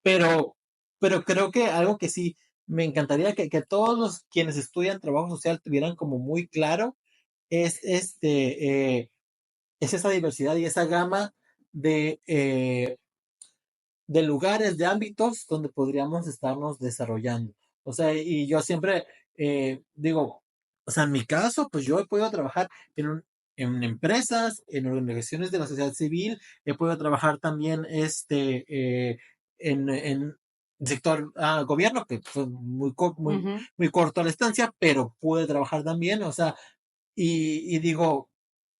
pero, pero creo que algo que sí me encantaría que todos los quienes estudian trabajo social tuvieran como muy claro es es esa diversidad y esa gama de lugares, de ámbitos donde podríamos estarnos desarrollando. O sea, y yo siempre digo, o sea, en mi caso, pues yo he podido trabajar en empresas, en organizaciones de la sociedad civil, he podido trabajar también en sector gobierno, que fue Ujú. muy corto a la estancia, pero pude trabajar también, o sea, y digo,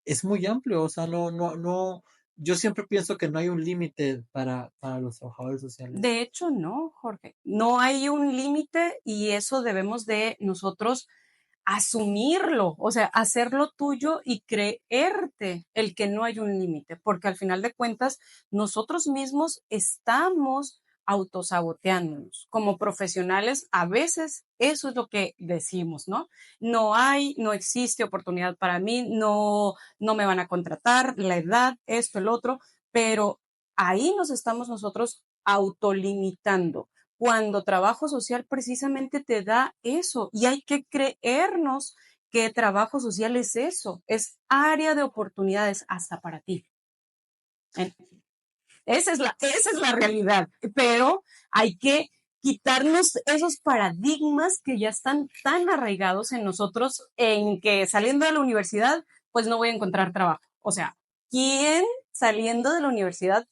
es muy amplio, o sea, no, yo siempre pienso que no hay un límite para los trabajadores sociales. De hecho, no, Jorge, no hay un límite y eso debemos de nosotros asumirlo, o sea, hacerlo tuyo y creerte el que no hay un límite, porque al final de cuentas nosotros mismos estamos autosaboteándonos. Como profesionales, a veces eso es lo que decimos, ¿no? No hay, no existe oportunidad para mí, no me van a contratar, la edad, esto, el otro, pero ahí nos estamos nosotros autolimitando cuando trabajo social precisamente te da eso y hay que creernos que trabajo social es eso, es área de oportunidades hasta para ti. Esa es la realidad, pero hay que quitarnos esos paradigmas que ya están tan arraigados en nosotros en que saliendo de la universidad, pues no voy a encontrar trabajo. O sea, ¿quién saliendo de la universidad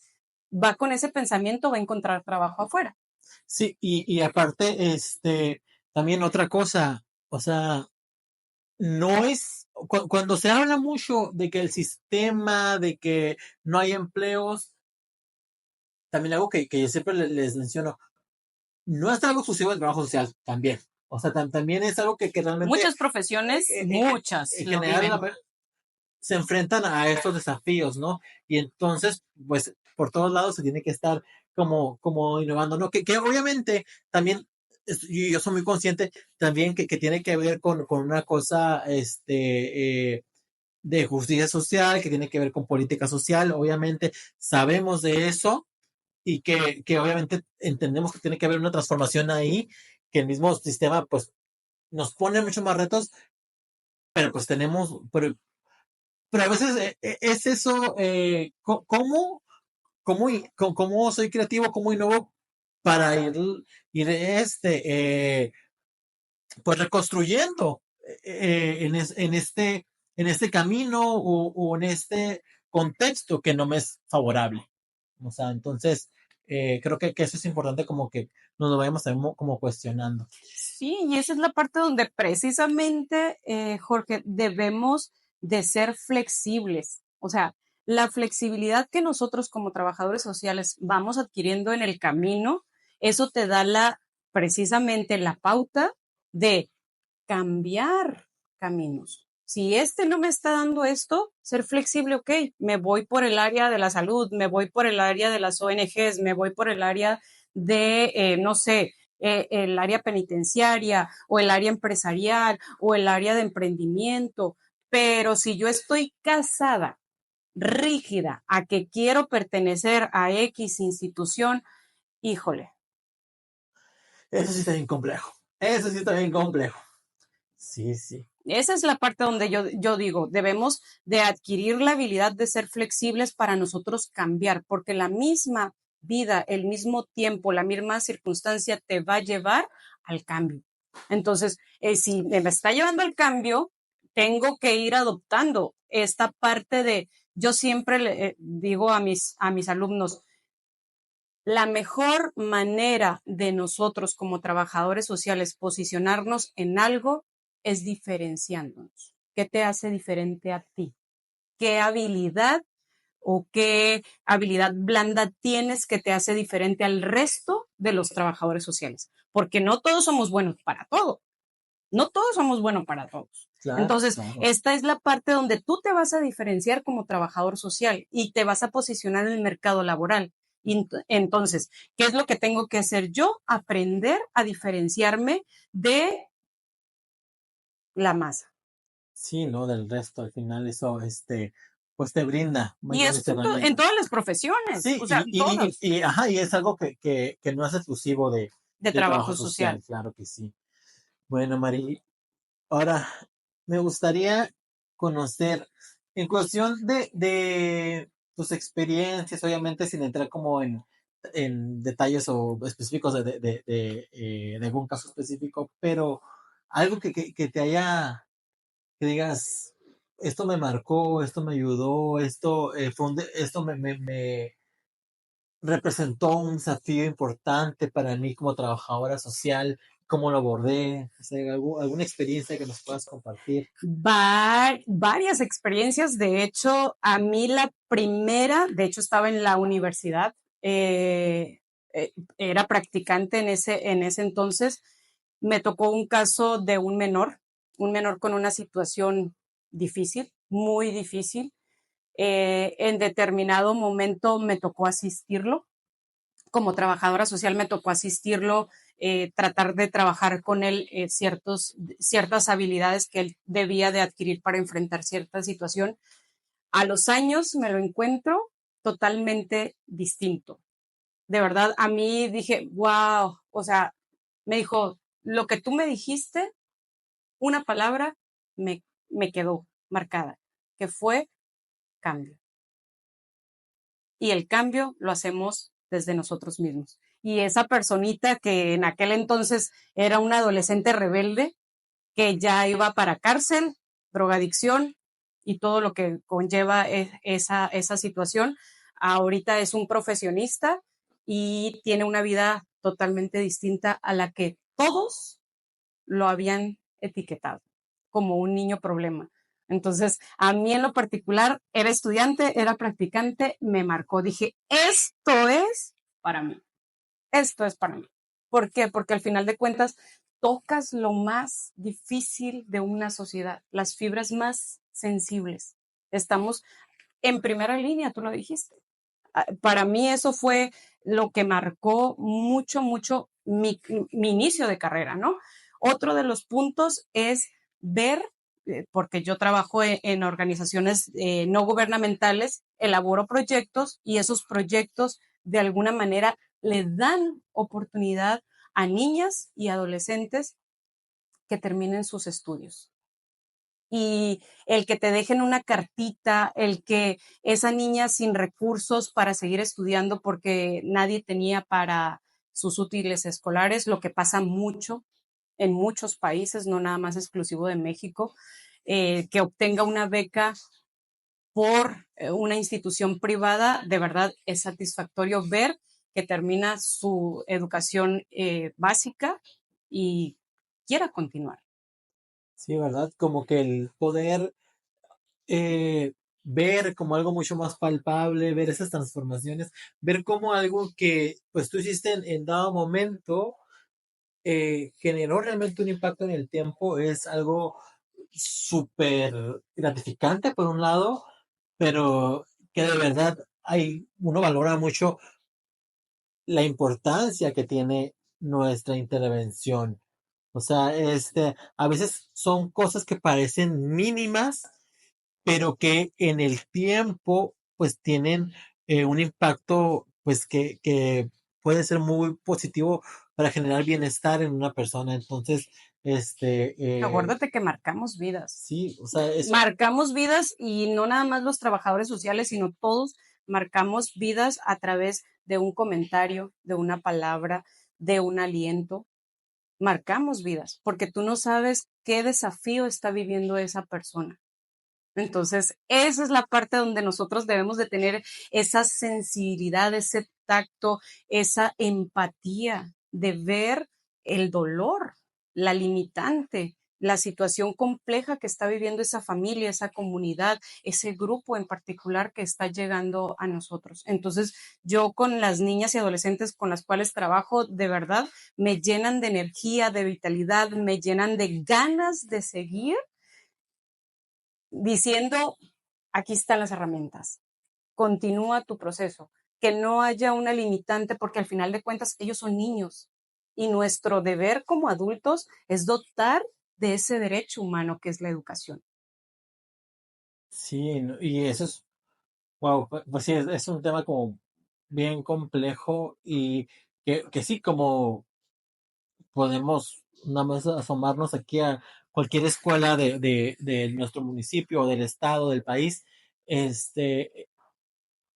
va con ese pensamiento va a encontrar trabajo afuera? Sí, y aparte, también otra cosa, o sea, no es, cuando se habla mucho de que el sistema, de que no hay empleos, también algo que yo siempre les menciono, no es algo exclusivo del trabajo social, también. O sea, también es algo que realmente, Muchas profesiones, muchas en lo general, viven. se enfrentan a estos desafíos, ¿no? Y entonces, pues, por todos lados se tiene que estar como innovando, ¿no? Que obviamente también, yo soy muy consciente también que tiene que ver con una cosa, de justicia social, que tiene que ver con política social, obviamente sabemos de eso y que obviamente entendemos que tiene que haber una transformación ahí, que el mismo sistema, pues, nos pone muchos más retos, pero pues pero a veces es eso, cómo soy creativo, cómo innovo para ir pues reconstruyendo en este camino o en este contexto que no me es favorable. O sea, entonces creo que eso es importante como que nos lo vayamos también como cuestionando. Sí, y esa es la parte donde precisamente, Jorge, debemos de ser flexibles. O sea, la flexibilidad que nosotros como trabajadores sociales vamos adquiriendo en el camino, eso te da precisamente la pauta de cambiar caminos. Si este no me está dando esto, ser flexible, ok, me voy por el área de la salud, me voy por el área de las ONGs, me voy por el área de, no sé, el área penitenciaria o el área empresarial o el área de emprendimiento. Pero si yo estoy casada, rígida, a que quiero pertenecer a X institución, híjole, Eso sí está bien complejo. Eso sí está bien complejo. Sí, sí. esa es la parte donde yo digo, debemos de adquirir la habilidad de ser flexibles para nosotros cambiar, porque la misma vida, el mismo tiempo, la misma circunstancia te va a llevar al cambio. Entonces, si me está llevando al cambio, tengo que ir adoptando esta parte de, yo siempre le digo a mis alumnos, la mejor manera de nosotros como trabajadores sociales posicionarnos en algo es diferenciándonos. ¿Qué te hace diferente a ti? ¿Qué habilidad o qué habilidad blanda tienes que te hace diferente al resto de los trabajadores sociales? Porque no todos somos buenos para todo. No todos somos buenos para todos. Claro, Entonces, claro. esta es la parte donde tú te vas a diferenciar como trabajador social y te vas a posicionar en el mercado laboral. Y entonces, ¿qué es lo que tengo que hacer yo? Aprender a diferenciarme de la masa. Sí, ¿no? Del resto, al final eso, pues te brinda Y mayores eso en herramientas. todas las profesiones, Sí, o sea, todas ajá, y es algo que no es exclusivo de de trabajo trabajo social, social. claro que sí. Bueno, Mari, ahora me gustaría conocer, en cuestión de tus experiencias, obviamente sin entrar como en detalles o específicos de algún caso específico, pero algo que te haya que digas, esto me marcó, esto me ayudó, esto, esto me representó un desafío importante para mí como trabajadora social, cómo lo abordé, o sea, alguna experiencia que nos puedas compartir. Varias experiencias, de hecho, a mí la primera, de hecho estaba en la universidad, era practicante en ese entonces, me tocó un caso de un menor con una situación difícil, muy difícil. En determinado momento me tocó asistirlo, como trabajadora social me tocó asistirlo, tratar de trabajar con él ciertas habilidades que él debía de adquirir para enfrentar cierta situación. A los años me lo encuentro totalmente distinto. De verdad, a mí dije, wow, o sea, me dijo, lo que tú me dijiste, una palabra me quedó marcada, que fue cambio. Y el cambio lo hacemos desde nosotros mismos. Y esa personita que en aquel entonces era una adolescente rebelde, que ya iba para cárcel, drogadicción y todo lo que conlleva esa situación, ahorita es un profesionista y tiene una vida totalmente distinta a la que todos lo habían etiquetado como un niño problema. Entonces, a mí en lo particular, era estudiante, era practicante, me marcó. Dije, esto es para mí, esto es para mí. ¿Por qué? Porque al final de cuentas, tocas lo más difícil de una sociedad, las fibras más sensibles. Estamos en primera línea, tú lo dijiste. Para mí eso fue lo que marcó mucho, mucho mi inicio de carrera, ¿no? Otro de los puntos es ver, porque yo trabajo en organizaciones no gubernamentales, elaboro proyectos y esos proyectos de alguna manera le dan oportunidad a niñas y adolescentes que terminen sus estudios. Y el que te dejen una cartita, el que esa niña sin recursos para seguir estudiando porque nadie tenía para sus útiles escolares, lo que pasa mucho en muchos países, no nada más exclusivo de México, que obtenga una beca por una institución privada, de verdad es satisfactorio ver que termina su educación básica y quiera continuar. Sí, ¿verdad? Como que el poder eh, ver como algo mucho más palpable, ver esas transformaciones, ver como algo que pues tú hiciste en dado momento generó realmente un impacto en el tiempo, es algo súper gratificante por un lado, pero que de verdad uno valora mucho la importancia que tiene nuestra intervención. O sea, a veces son cosas que parecen mínimas, pero que en el tiempo, pues tienen un impacto, pues que puede ser muy positivo para generar bienestar en una persona. Entonces, Acuérdate que marcamos vidas. sí, o sea, Marcamos vidas y no nada más los trabajadores sociales, sino todos marcamos vidas a través de un comentario, de una palabra, de un aliento. Marcamos vidas, porque tú no sabes qué desafío está viviendo esa persona. Entonces, esa es la parte donde nosotros debemos de tener esa sensibilidad, ese tacto, esa empatía de ver el dolor, la limitante, la situación compleja que está viviendo esa familia, esa comunidad, ese grupo en particular que está llegando a nosotros. Entonces, yo con las niñas y adolescentes con las cuales trabajo, de verdad, me llenan de energía, de vitalidad, me llenan de ganas de seguir diciendo, aquí están las herramientas, continúa tu proceso, que no haya una limitante porque al final de cuentas ellos son niños y nuestro deber como adultos es dotar de ese derecho humano que es la educación. sí, y eso es, wow, pues sí, es un tema como bien complejo y que sí, como podemos nada más asomarnos aquí a cualquier escuela de nuestro municipio o del estado, del país,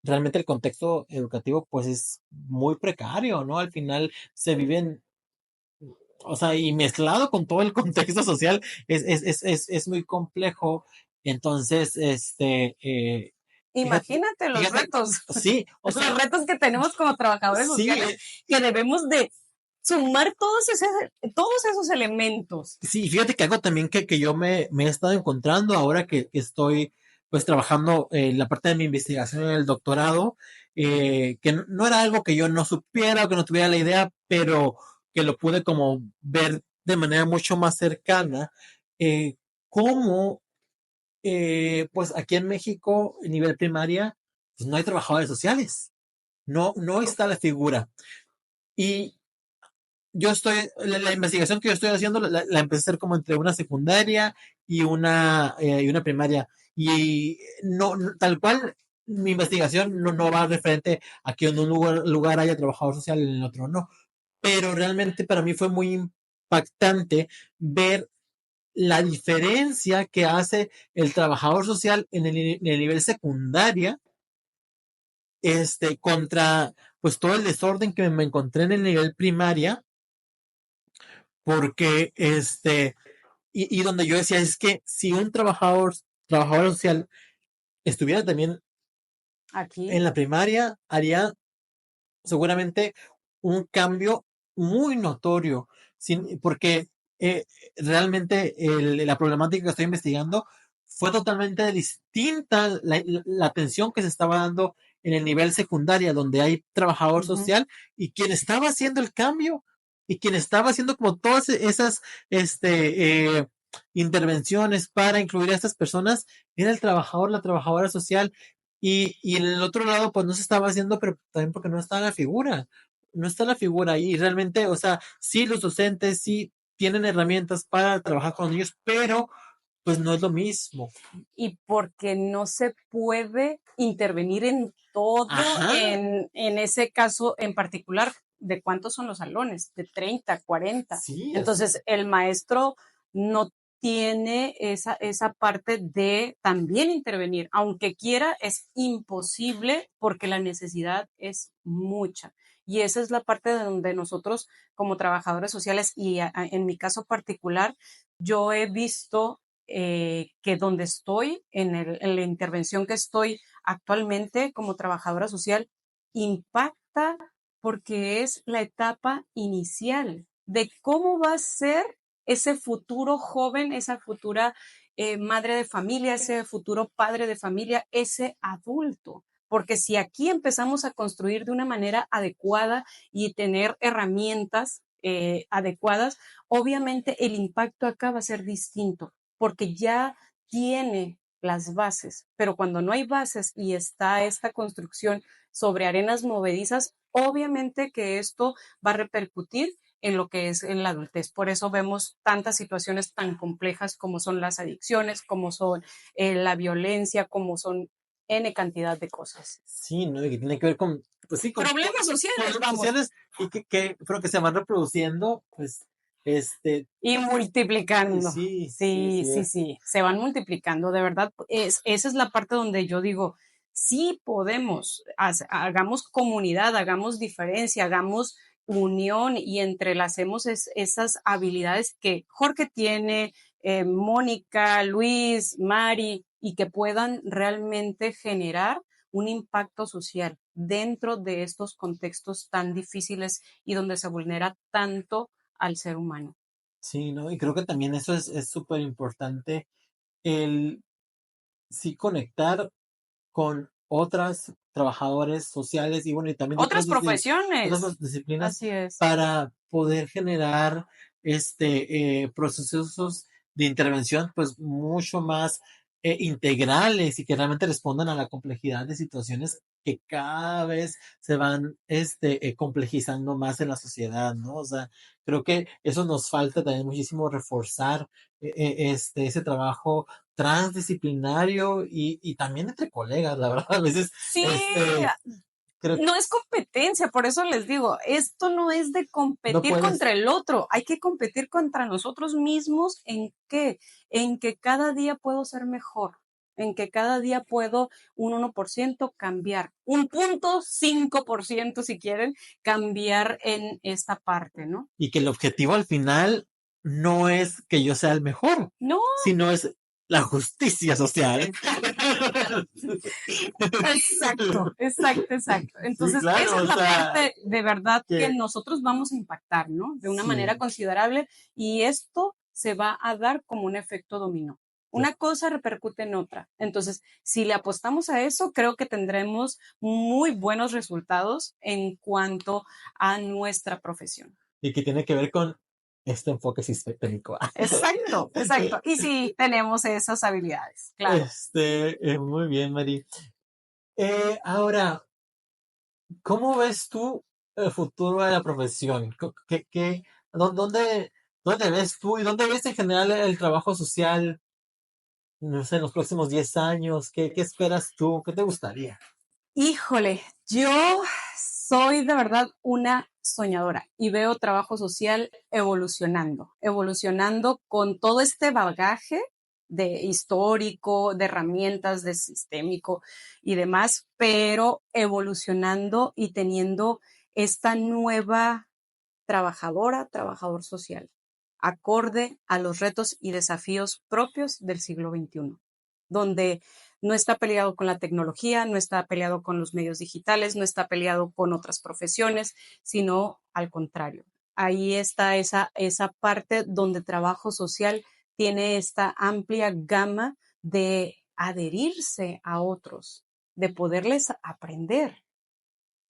realmente el contexto educativo pues es muy precario, ¿no? Al final se viven o sea, y mezclado con todo el contexto social, es muy complejo. Entonces, fíjate, Imagínate los fíjate, retos, sí, o los sea, retos que tenemos como trabajadores sí, sociales, que debemos de sumar todos esos elementos. sí, fíjate que algo también que yo me he estado encontrando ahora que estoy pues trabajando en la parte de mi investigación en el doctorado, que no era algo que yo no supiera o que no tuviera la idea, pero que lo pude como ver de manera mucho más cercana, cómo pues aquí en México, a nivel primaria, pues no hay trabajadores sociales, no está la figura. Y la investigación que yo estoy haciendo la empecé a hacer como entre una secundaria y una primaria. Y tal cual, mi investigación no va referente a que en un lugar haya trabajador social y en el otro no. Pero realmente para mí fue muy impactante ver la diferencia que hace el trabajador social en el nivel secundaria, contra pues todo el desorden que me encontré en el nivel primaria, porque y donde yo decía es que si un trabajador social estuviera también Aquí, en la primaria, haría seguramente un cambio muy notorio, porque eh, realmente la problemática que estoy investigando fue totalmente distinta la atención que se estaba dando en el nivel secundaria, donde hay trabajador ujú. social y quien estaba haciendo el cambio y quien estaba haciendo como todas esas intervenciones para incluir a estas personas era el trabajador, la trabajadora social y en el otro lado, pues no se estaba haciendo, pero también porque no está la figura. No está la figura y realmente, o sea, sí los docentes sí tienen herramientas para trabajar con ellos, pero pues no es lo mismo. Y porque no se puede intervenir en todo, Ajá, en ese caso en particular, de cuántos son los salones, de 30, 40. sí, así. Entonces, el maestro no tiene esa parte de también intervenir. Aunque quiera, es imposible porque la necesidad es mucha. Y esa es la parte de donde nosotros, como trabajadores sociales, y en mi caso particular, yo he visto que donde estoy, en la intervención que estoy actualmente como trabajadora social, impacta porque es la etapa inicial de cómo va a ser ese futuro joven, esa futura madre de familia, ese futuro padre de familia, ese adulto. Porque si aquí empezamos a construir de una manera adecuada y tener herramientas adecuadas, obviamente el impacto acá va a ser distinto porque ya tiene las bases, pero cuando no hay bases y está esta construcción sobre arenas movedizas, obviamente que esto va a repercutir en lo que es en la adultez. Por eso vemos tantas situaciones tan complejas como son las adicciones, como son la violencia, como son N cantidad de cosas. Sí, ¿no? Y que tiene que ver con, pues sí, con Problemas sociales, problemas vamos. sociales y pero que se van reproduciendo, pues, Y multiplicando. sí, sí, Sí, así sí, es. sí, se van multiplicando. De verdad, esa es la parte donde yo digo, sí podemos, hagamos comunidad, hagamos diferencia, hagamos unión y entrelacemos esas habilidades que Jorge tiene, Mónica, Luis, Mari, y que puedan realmente generar un impacto social dentro de estos contextos tan difíciles y donde se vulnera tanto al ser humano. Sí, ¿no? Y creo que también eso es súper importante, el sí conectar con otras trabajadores sociales y bueno, y también de Otras profesiones, otras disciplinas así es. para poder generar procesos de intervención pues mucho más integrales y que realmente respondan a la complejidad de situaciones que cada vez se van complejizando más en la sociedad, ¿no? O sea, creo que eso nos falta también muchísimo reforzar ese trabajo transdisciplinario y también entre colegas, la verdad, a veces, Sí, creo que no es competencia, por eso les digo, esto no es de no competir puedes, contra el otro, hay que competir contra nosotros mismos en qué, en que cada día puedo ser mejor. en que cada día puedo un 1% cambiar, un 0.5% si quieren, cambiar en esta parte, ¿no? Y que el objetivo al final no es que yo sea el mejor, No, sino es la justicia social. exacto, exacto, exacto. Sí, Entonces, esa claro, es o la sea, parte de verdad que que nosotros vamos a impactar, ¿no? De una manera sí, considerable y esto se va a dar como un efecto dominó. Una cosa repercute en otra. Entonces, si le apostamos a eso, creo que tendremos muy buenos resultados en cuanto a nuestra profesión. y que tiene que ver con este enfoque sistémico. Exacto, exacto. Y sí, tenemos esas habilidades, claro. Muy bien, Mari. Ahora, ¿cómo ves tú el futuro de la profesión? ¿Dónde, dónde ves tú y dónde ves en general el trabajo social, no sé, en los próximos 10 años? ¿Qué esperas tú? ¿Qué te gustaría? Híjole, yo soy de verdad una soñadora y veo trabajo social evolucionando, evolucionando con todo este bagaje de histórico, de herramientas, de sistémico y demás, pero evolucionando y teniendo esta nueva trabajadora, trabajador social, acorde a los retos y desafíos propios del siglo XXI, donde no está peleado con la tecnología, no está peleado con los medios digitales, no está peleado con otras profesiones, sino al contrario. Ahí está esa parte donde trabajo social tiene esta amplia gama de adherirse a otros, de poderles aprender,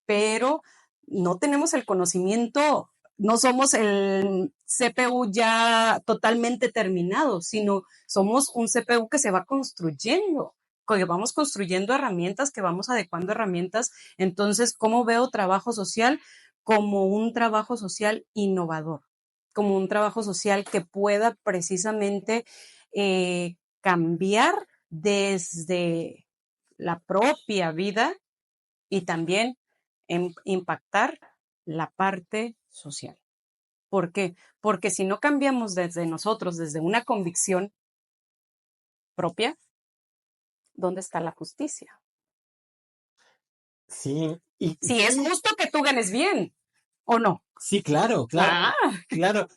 pero no tenemos el conocimiento, no somos el CPU ya totalmente terminado, sino somos un CPU que se va construyendo, que vamos construyendo herramientas, que vamos adecuando herramientas. Entonces, ¿cómo veo trabajo social? Como un trabajo social innovador, como un trabajo social que pueda precisamente cambiar desde la propia vida y también impactar la parte social. ¿Por qué? Porque si no cambiamos desde nosotros, desde una convicción propia, ¿dónde está la justicia? Sí, y Si es justo que tú ganes bien, ¿o no? sí, claro, claro, Ah, claro.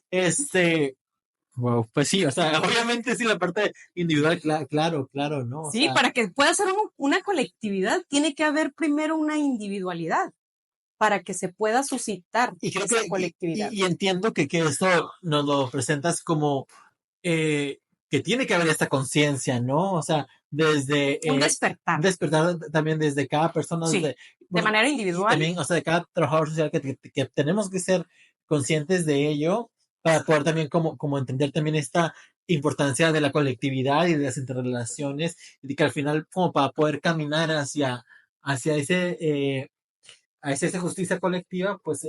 Wow, pues sí, o sea, obviamente sí, la parte individual, claro, claro, ¿no? O sí, sea, para que pueda ser una colectividad, tiene que haber primero una individualidad para que se pueda suscitar y creo esa que, colectividad. y entiendo que esto nos lo presentas como eh, que tiene que haber esta conciencia, ¿no? O sea, Un desde despertar, despertar también desde cada persona, sí, desde, de bueno, manera y individual. también, o sea, de cada trabajador social que tenemos que ser conscientes de ello para poder también como entender también esta importancia de la colectividad y de las interrelaciones y que al final como para poder caminar hacia hacia esa justicia colectiva, pues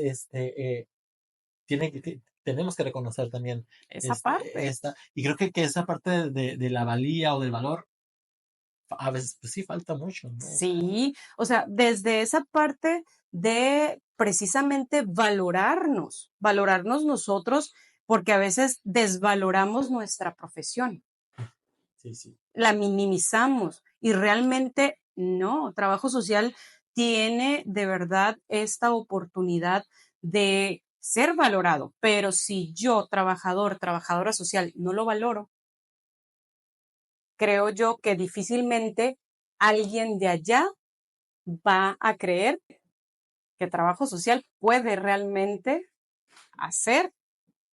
tenemos que reconocer también Esa parte. esta, y creo que esa parte de la valía o del valor, a veces pues sí falta mucho, ¿no? Sí, o sea, desde esa parte de precisamente valorarnos, valorarnos nosotros, porque a veces desvaloramos nuestra profesión, Sí, sí. la minimizamos y realmente no, trabajo social tiene de verdad esta oportunidad de ser valorado, pero si yo, trabajador, trabajadora social, no lo valoro, creo yo que difícilmente alguien de allá va a creer que trabajo social puede realmente hacer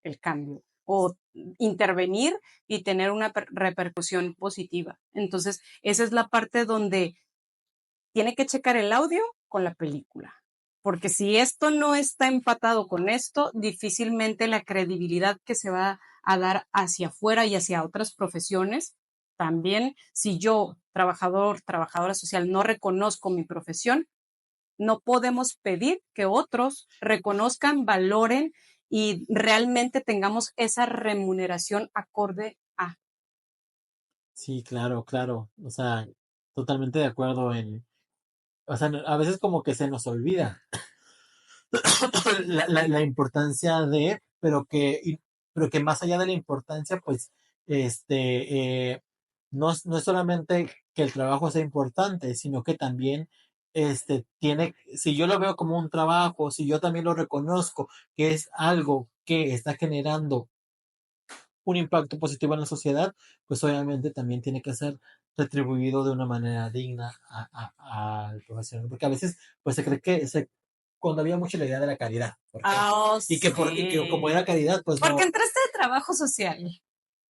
el cambio o intervenir y tener una repercusión positiva. Entonces, esa es la parte donde tiene que checar el audio con la película. Porque si esto no está empatado con esto, difícilmente la credibilidad que se va a dar hacia afuera y hacia otras profesiones, también si yo, trabajador, trabajadora social, no reconozco mi profesión, no podemos pedir que otros reconozcan, valoren y realmente tengamos esa remuneración acorde a. Sí, claro, claro. O sea, totalmente de acuerdo o sea, a veces como que se nos olvida la importancia pero que más allá de la importancia, pues, no es solamente que el trabajo sea importante, sino que también si yo lo veo como un trabajo, si yo también lo reconozco, que es algo que está generando un impacto positivo en la sociedad, pues obviamente también tiene que ser retribuido de una manera digna al profesional, porque a veces pues se cree que cuando había mucho la idea de la caridad, ¿por qué? Oh, Y que como sí. era caridad, pues Porque no, entraste de trabajo social,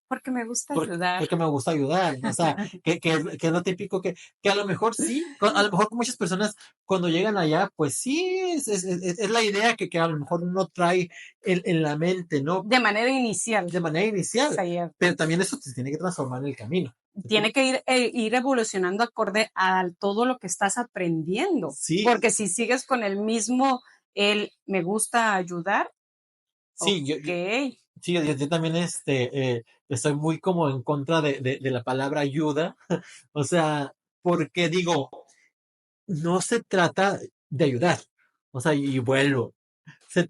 porque me gusta ayudar. porque me gusta ayudar, o sea, que es lo típico que a lo mejor sí, a lo mejor muchas personas cuando llegan allá, pues sí, es la idea que a lo mejor uno trae en la mente, ¿no? De manera inicial. De manera inicial, Sí, pero también eso se tiene que transformar en el camino. tiene que ir evolucionando acorde a todo lo que estás aprendiendo. Sí, Porque si sigues con el mismo, el me gusta ayudar, sí, ok. sí, yo también estoy muy como en contra de la palabra ayuda, o sea, porque digo, no se trata de ayudar, o sea, y vuelvo,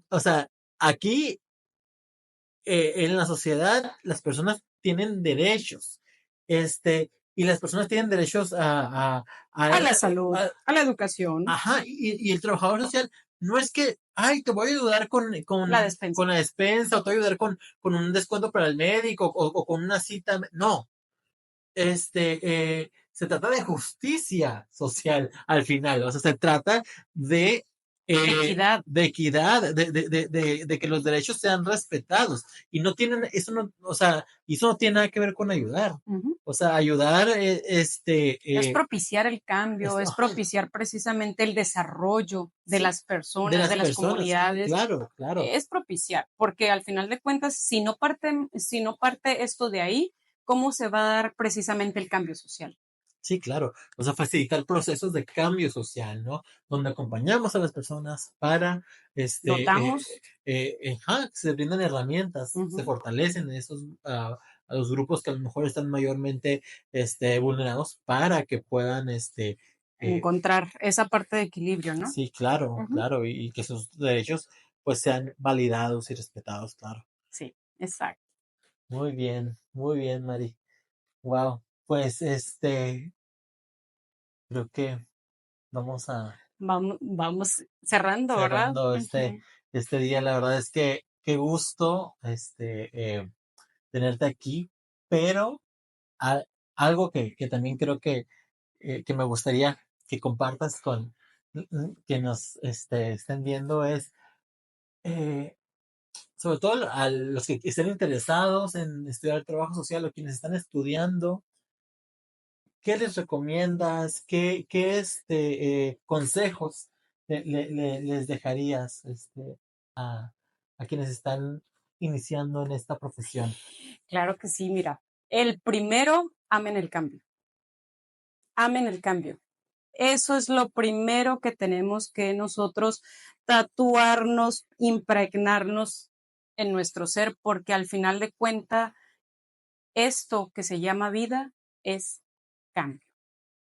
o sea, aquí en la sociedad las personas tienen derechos, y las personas tienen derechos A la salud, a- a la educación, ajá, y el trabajador social no es que, ay, te voy a ayudar la despensa. con la despensa, o te voy a ayudar con un descuento para el médico, o con una cita, no, se trata de justicia social al final, o sea, se trata de, Equidad. de equidad, de que los derechos sean respetados, y no tienen, eso no, o sea, eso no tiene nada que ver con ayudar, Ujú. o sea, ayudar, Es propiciar el cambio, es ajá, propiciar precisamente el desarrollo de sí, las de personas, las de las personas, comunidades. claro, claro. Es propiciar, porque al final de cuentas, si no parte esto de ahí, ¿cómo se va a dar precisamente el cambio social? Sí, claro. O sea, facilitar procesos de cambio social, ¿no? Donde acompañamos a las personas para, Dotamos. se brindan herramientas, se Ujú. fortalecen a los grupos que a lo mejor están mayormente, vulnerados para que puedan, eh, Encontrar esa parte de equilibrio, ¿no? sí, claro, Ujú. claro, y que sus derechos pues sean validados y respetados, claro. Sí, exacto. Muy bien, Mari. Wow. Pues, creo que vamos a Vamos cerrando, ¿verdad? cerrando Ujú. este día. La verdad es que qué gusto tenerte aquí, pero a- algo que también creo que me gustaría que compartas con que nos estén viendo es, eh, sobre todo a los que estén interesados en estudiar trabajo social o quienes están estudiando. ¿Qué les recomiendas? ¿Qué consejos les dejarías a, a quienes están iniciando en esta profesión? Claro que sí, mira. El primero, amen el cambio. Amen el cambio. Eso es lo primero que tenemos que nosotros tatuarnos, impregnarnos en nuestro ser, porque al final de cuentas, esto que se llama vida es cambio.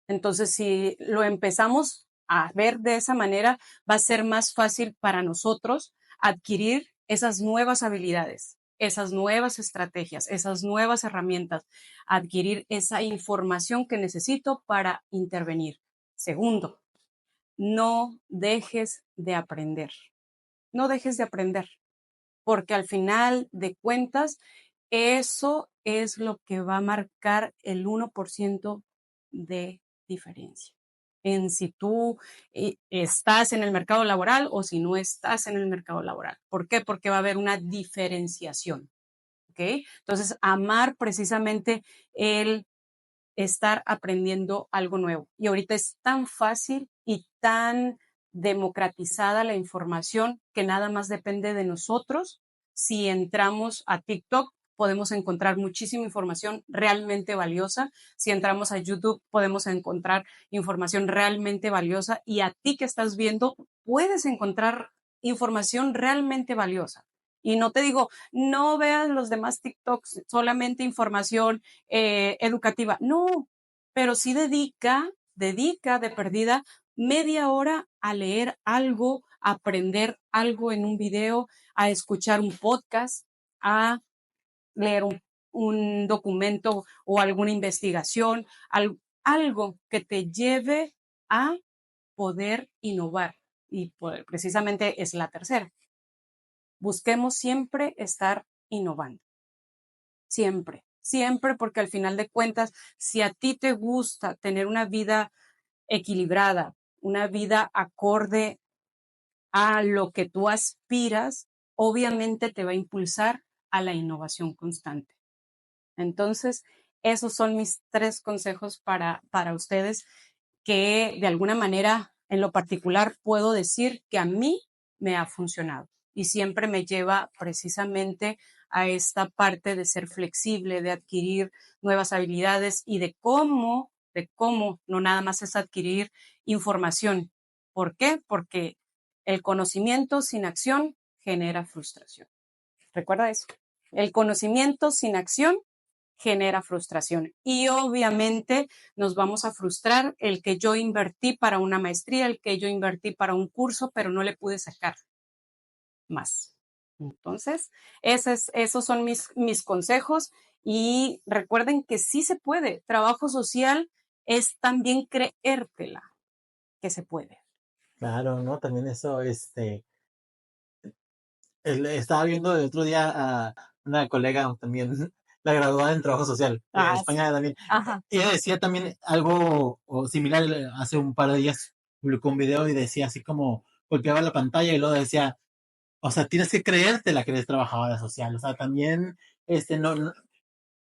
Entonces, si lo empezamos a ver de esa manera, va a ser más fácil para nosotros adquirir esas nuevas habilidades, esas nuevas estrategias, esas nuevas herramientas, adquirir esa información que necesito para intervenir. Segundo, no dejes de aprender, no dejes de aprender, porque al final de cuentas, eso es lo que va a marcar el 1% de diferencia en si tú estás en el mercado laboral o si no estás en el mercado laboral. ¿Por qué? Porque va a haber una diferenciación. ¿Ok? Entonces, amar precisamente el estar aprendiendo algo nuevo. Y ahorita es tan fácil y tan democratizada la información que nada más depende de nosotros. Si entramos a TikTok, podemos encontrar muchísima información realmente valiosa. Si entramos a YouTube, podemos encontrar información realmente valiosa. Y a ti que estás viendo, puedes encontrar información realmente valiosa. Y no te digo, no veas los demás TikToks, solamente información educativa. No, pero sí dedica de perdida media hora a leer algo, a aprender algo en un video, a escuchar un podcast, a leer un documento o alguna investigación, algo que te lleve a poder innovar. Y precisamente es la tercera. Busquemos siempre estar innovando. Siempre, siempre, porque al final de cuentas, si a ti te gusta tener una vida equilibrada, una vida acorde a lo que tú aspiras, obviamente te va a impulsar a la innovación constante. Entonces, esos son mis 3 consejos para ustedes que de alguna manera, en lo particular, puedo decir que a mí me ha funcionado y siempre me lleva precisamente a esta parte de ser flexible, de adquirir nuevas habilidades y de cómo no nada más es adquirir información. ¿Por qué? Porque el conocimiento sin acción genera frustración. Recuerda eso. El conocimiento sin acción genera frustración. Y obviamente nos vamos a frustrar el que yo invertí para una maestría, el que yo invertí para un curso, pero no le pude sacar más. Entonces, esos son mis consejos y recuerden que sí se puede. Trabajo social es también creértela que se puede. Claro, ¿no? También eso, estaba viendo el otro día a una colega también, la graduada en trabajo social, en Sí. España también. Ajá. Ella decía también algo similar, hace un par de días publicó un video y decía así como golpeaba la pantalla y luego decía, o sea, tienes que creértela que eres trabajadora social, o sea, también, no,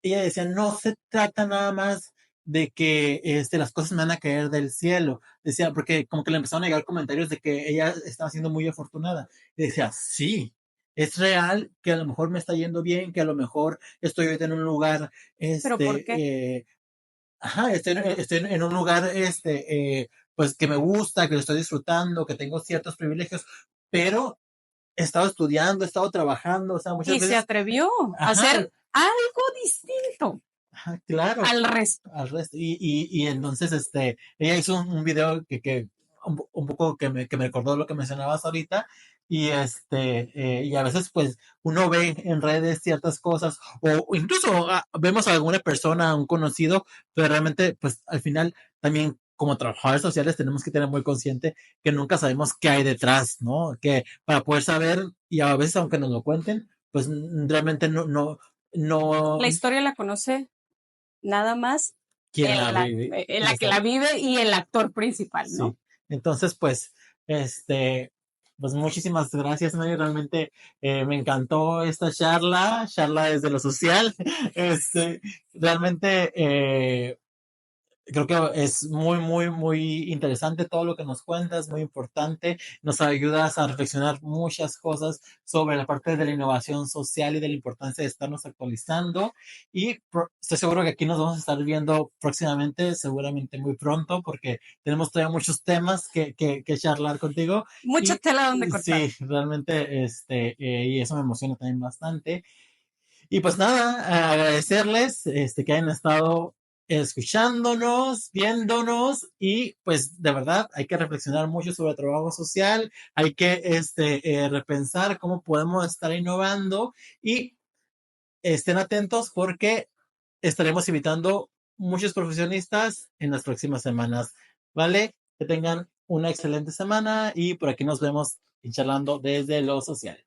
ella decía, no se trata nada más de que las cosas me van a caer del cielo. Decía, porque como que le empezaron a llegar comentarios de que ella estaba siendo muy afortunada. Y decía, sí, es real que a lo mejor me está yendo bien, que a lo mejor estoy ahorita en un lugar, ¿Pero por qué? ajá, estoy en un lugar, pues que me gusta, que lo estoy disfrutando, que tengo ciertos privilegios, pero he estado estudiando, he estado trabajando, o sea, muchas Y se veces, atrevió a ajá, hacer algo distinto ajá, claro, al resto. al resto. Y entonces, ella hizo un video que un poco que me recordó lo que mencionabas ahorita. Y a veces, pues, uno ve en redes ciertas cosas, o incluso vemos a alguna persona, a un conocido, pero realmente, pues, al final, también, como trabajadores sociales, tenemos que tener muy consciente que nunca sabemos qué hay detrás, ¿no? Que para poder saber, y a veces, aunque nos lo cuenten, pues, realmente no, La historia la conoce nada más quien la vive. en la que la vive y el actor principal, ¿no? Sí. Entonces, pues, pues muchísimas gracias, Mary. Realmente me encantó esta charla desde lo social. Realmente creo que es muy, muy, muy interesante todo lo que nos cuentas, muy importante. Nos ayudas a reflexionar muchas cosas sobre la parte de la innovación social y de la importancia de estarnos actualizando. Y estoy seguro que aquí nos vamos a estar viendo próximamente, seguramente muy pronto, porque tenemos todavía muchos temas que charlar contigo. Mucha Y tela donde cortar. sí, realmente, y eso me emociona también bastante. Y pues nada, agradecerles que hayan estado escuchándonos, viéndonos y pues de verdad hay que reflexionar mucho sobre el trabajo social, hay que repensar cómo podemos estar innovando y estén atentos porque estaremos invitando muchos profesionistas en las próximas semanas, ¿vale? Que tengan una excelente semana y por aquí nos vemos charlando desde lo social.